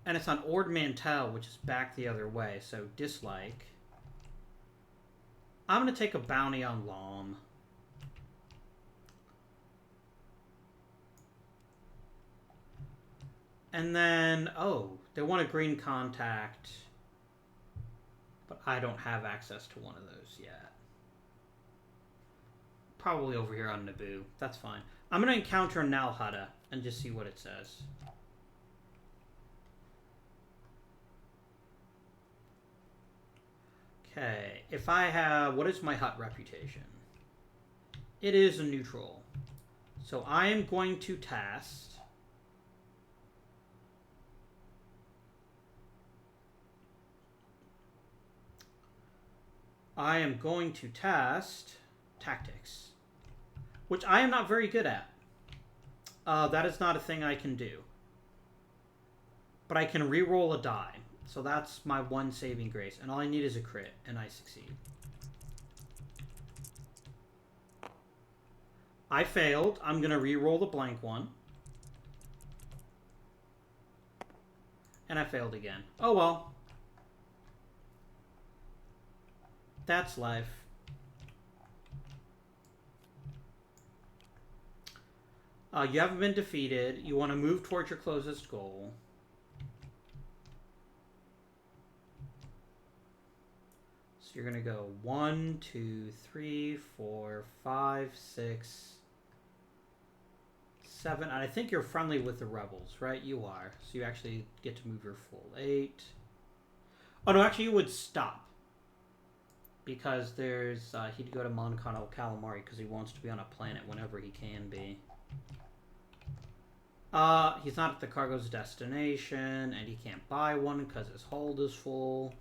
S1: And it's on Ord Mantell, which is back the other way, so dislike. I'm going to take a bounty on Lom. And then, oh, they want a green contact. But I don't have access to one of those yet. Probably over here on Naboo. That's fine. I'm going to encounter Nal Hutta and just see what it says. Okay, if I have... What is my hut reputation? It is a neutral. So I am going to test... tactics. Which I am not very good at. That is not a thing I can do. But I can re-roll a die. So that's my 1 saving grace. And all I need is a crit, and I succeed. I failed. I'm going to re-roll the blank one. And I failed again. Oh well. That's life. You haven't been defeated. You want to move towards your closest goal. So you're going to go 1, 2, 3, 4, 5, 6, 7. And I think you're friendly with the rebels, right? You are. So you actually get to move your full 8. Oh, no, actually you would stop. Because there's... he'd go to Mon Calamari because he wants to be on a planet whenever he can be. He's not at the cargo's destination, and he can't buy one because his hold is full.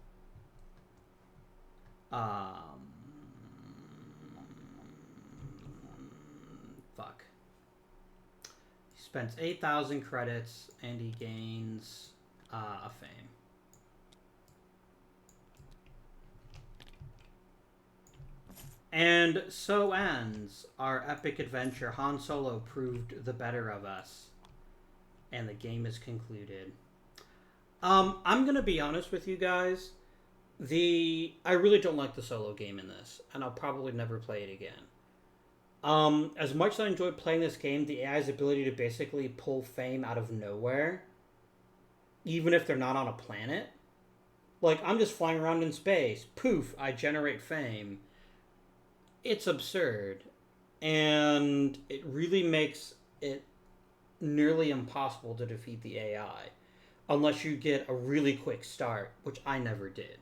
S1: Fuck. He spends 8,000 credits, and he gains a fame. And so ends our epic adventure. Han Solo proved the better of us. And the game is concluded. I'm going to be honest with you guys. I really don't like the solo game in this. And I'll probably never play it again. As much as I enjoyed playing this game, the AI's ability to basically pull fame out of nowhere, even if they're not on a planet. Like, I'm just flying around in space. Poof, I generate fame. It's absurd. And it really makes it nearly impossible to defeat the AI. Unless you get a really quick start, which I never did.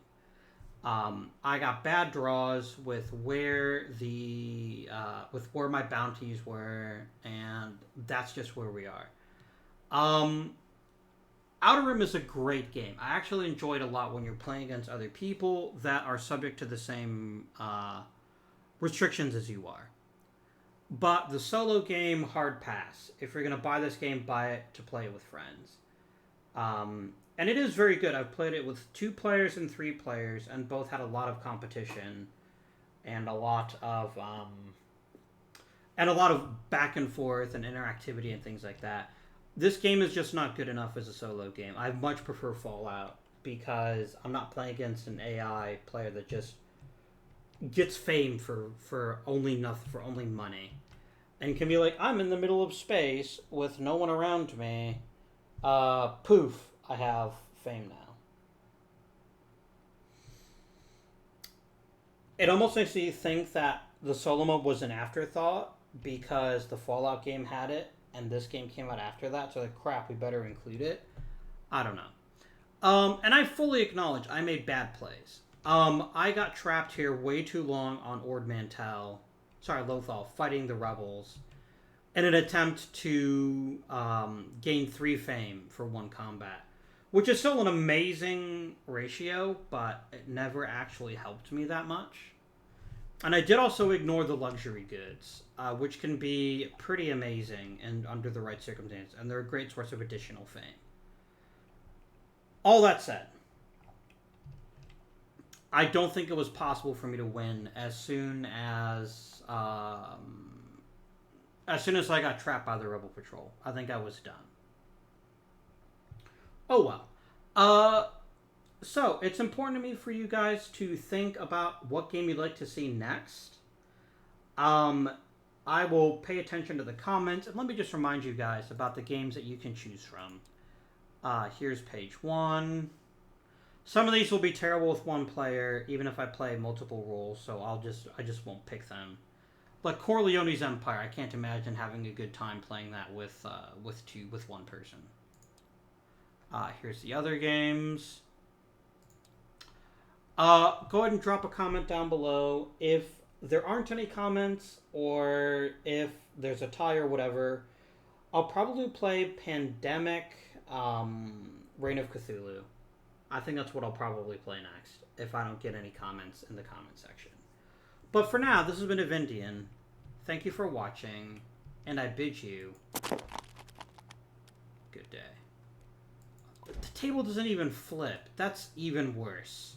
S1: I got bad draws with where my bounties were, and that's just where we are. Outer Rim is a great game. I actually enjoyed it a lot when you're playing against other people that are subject to the same restrictions as you are. But the solo game, hard pass. If you're gonna buy this game, buy it to play it with friends. And it is very good. I've played it with 2 players and 3 players, and both had a lot of competition and a lot of back and forth and interactivity and things like that. This game is just not good enough as a solo game. I much prefer Fallout because I'm not playing against an AI player that just gets fame for only money, and can be like, I'm in the middle of space with no one around me. Poof, I have fame now. It almost makes me think that the solo mode was an afterthought because the Fallout game had it, and this game came out after that, so like, crap, we better include it. I don't know. And I fully acknowledge I made bad plays. I got trapped here way too long on Ord Mantell, Lothal, fighting the rebels, in an attempt to gain 3 fame for 1 combat, which is still an amazing ratio, but it never actually helped me that much. And I did also ignore the luxury goods, which can be pretty amazing and under the right circumstances, and they're a great source of additional fame. All that said, I don't think it was possible for me to win as soon as I got trapped by the Rebel Patrol. I think I was done. Oh well. So, it's important to me for you guys to think about what game you'd like to see next. I will pay attention to the comments, and let me just remind you guys about the games that you can choose from. Here's page 1. Some of these will be terrible with 1 player, even if I play multiple roles, so I just won't pick them. Like Corleone's Empire, I can't imagine having a good time playing that with 1 person. Here's the other games. Go ahead and drop a comment down below. If there aren't any comments, or if there's a tie or whatever, I'll probably play Pandemic, Reign of Cthulhu. I think that's what I'll probably play next, if I don't get any comments in the comment section. But for now, this has been Avindian. Thank you for watching, and I bid you good day. The table doesn't even flip. That's even worse.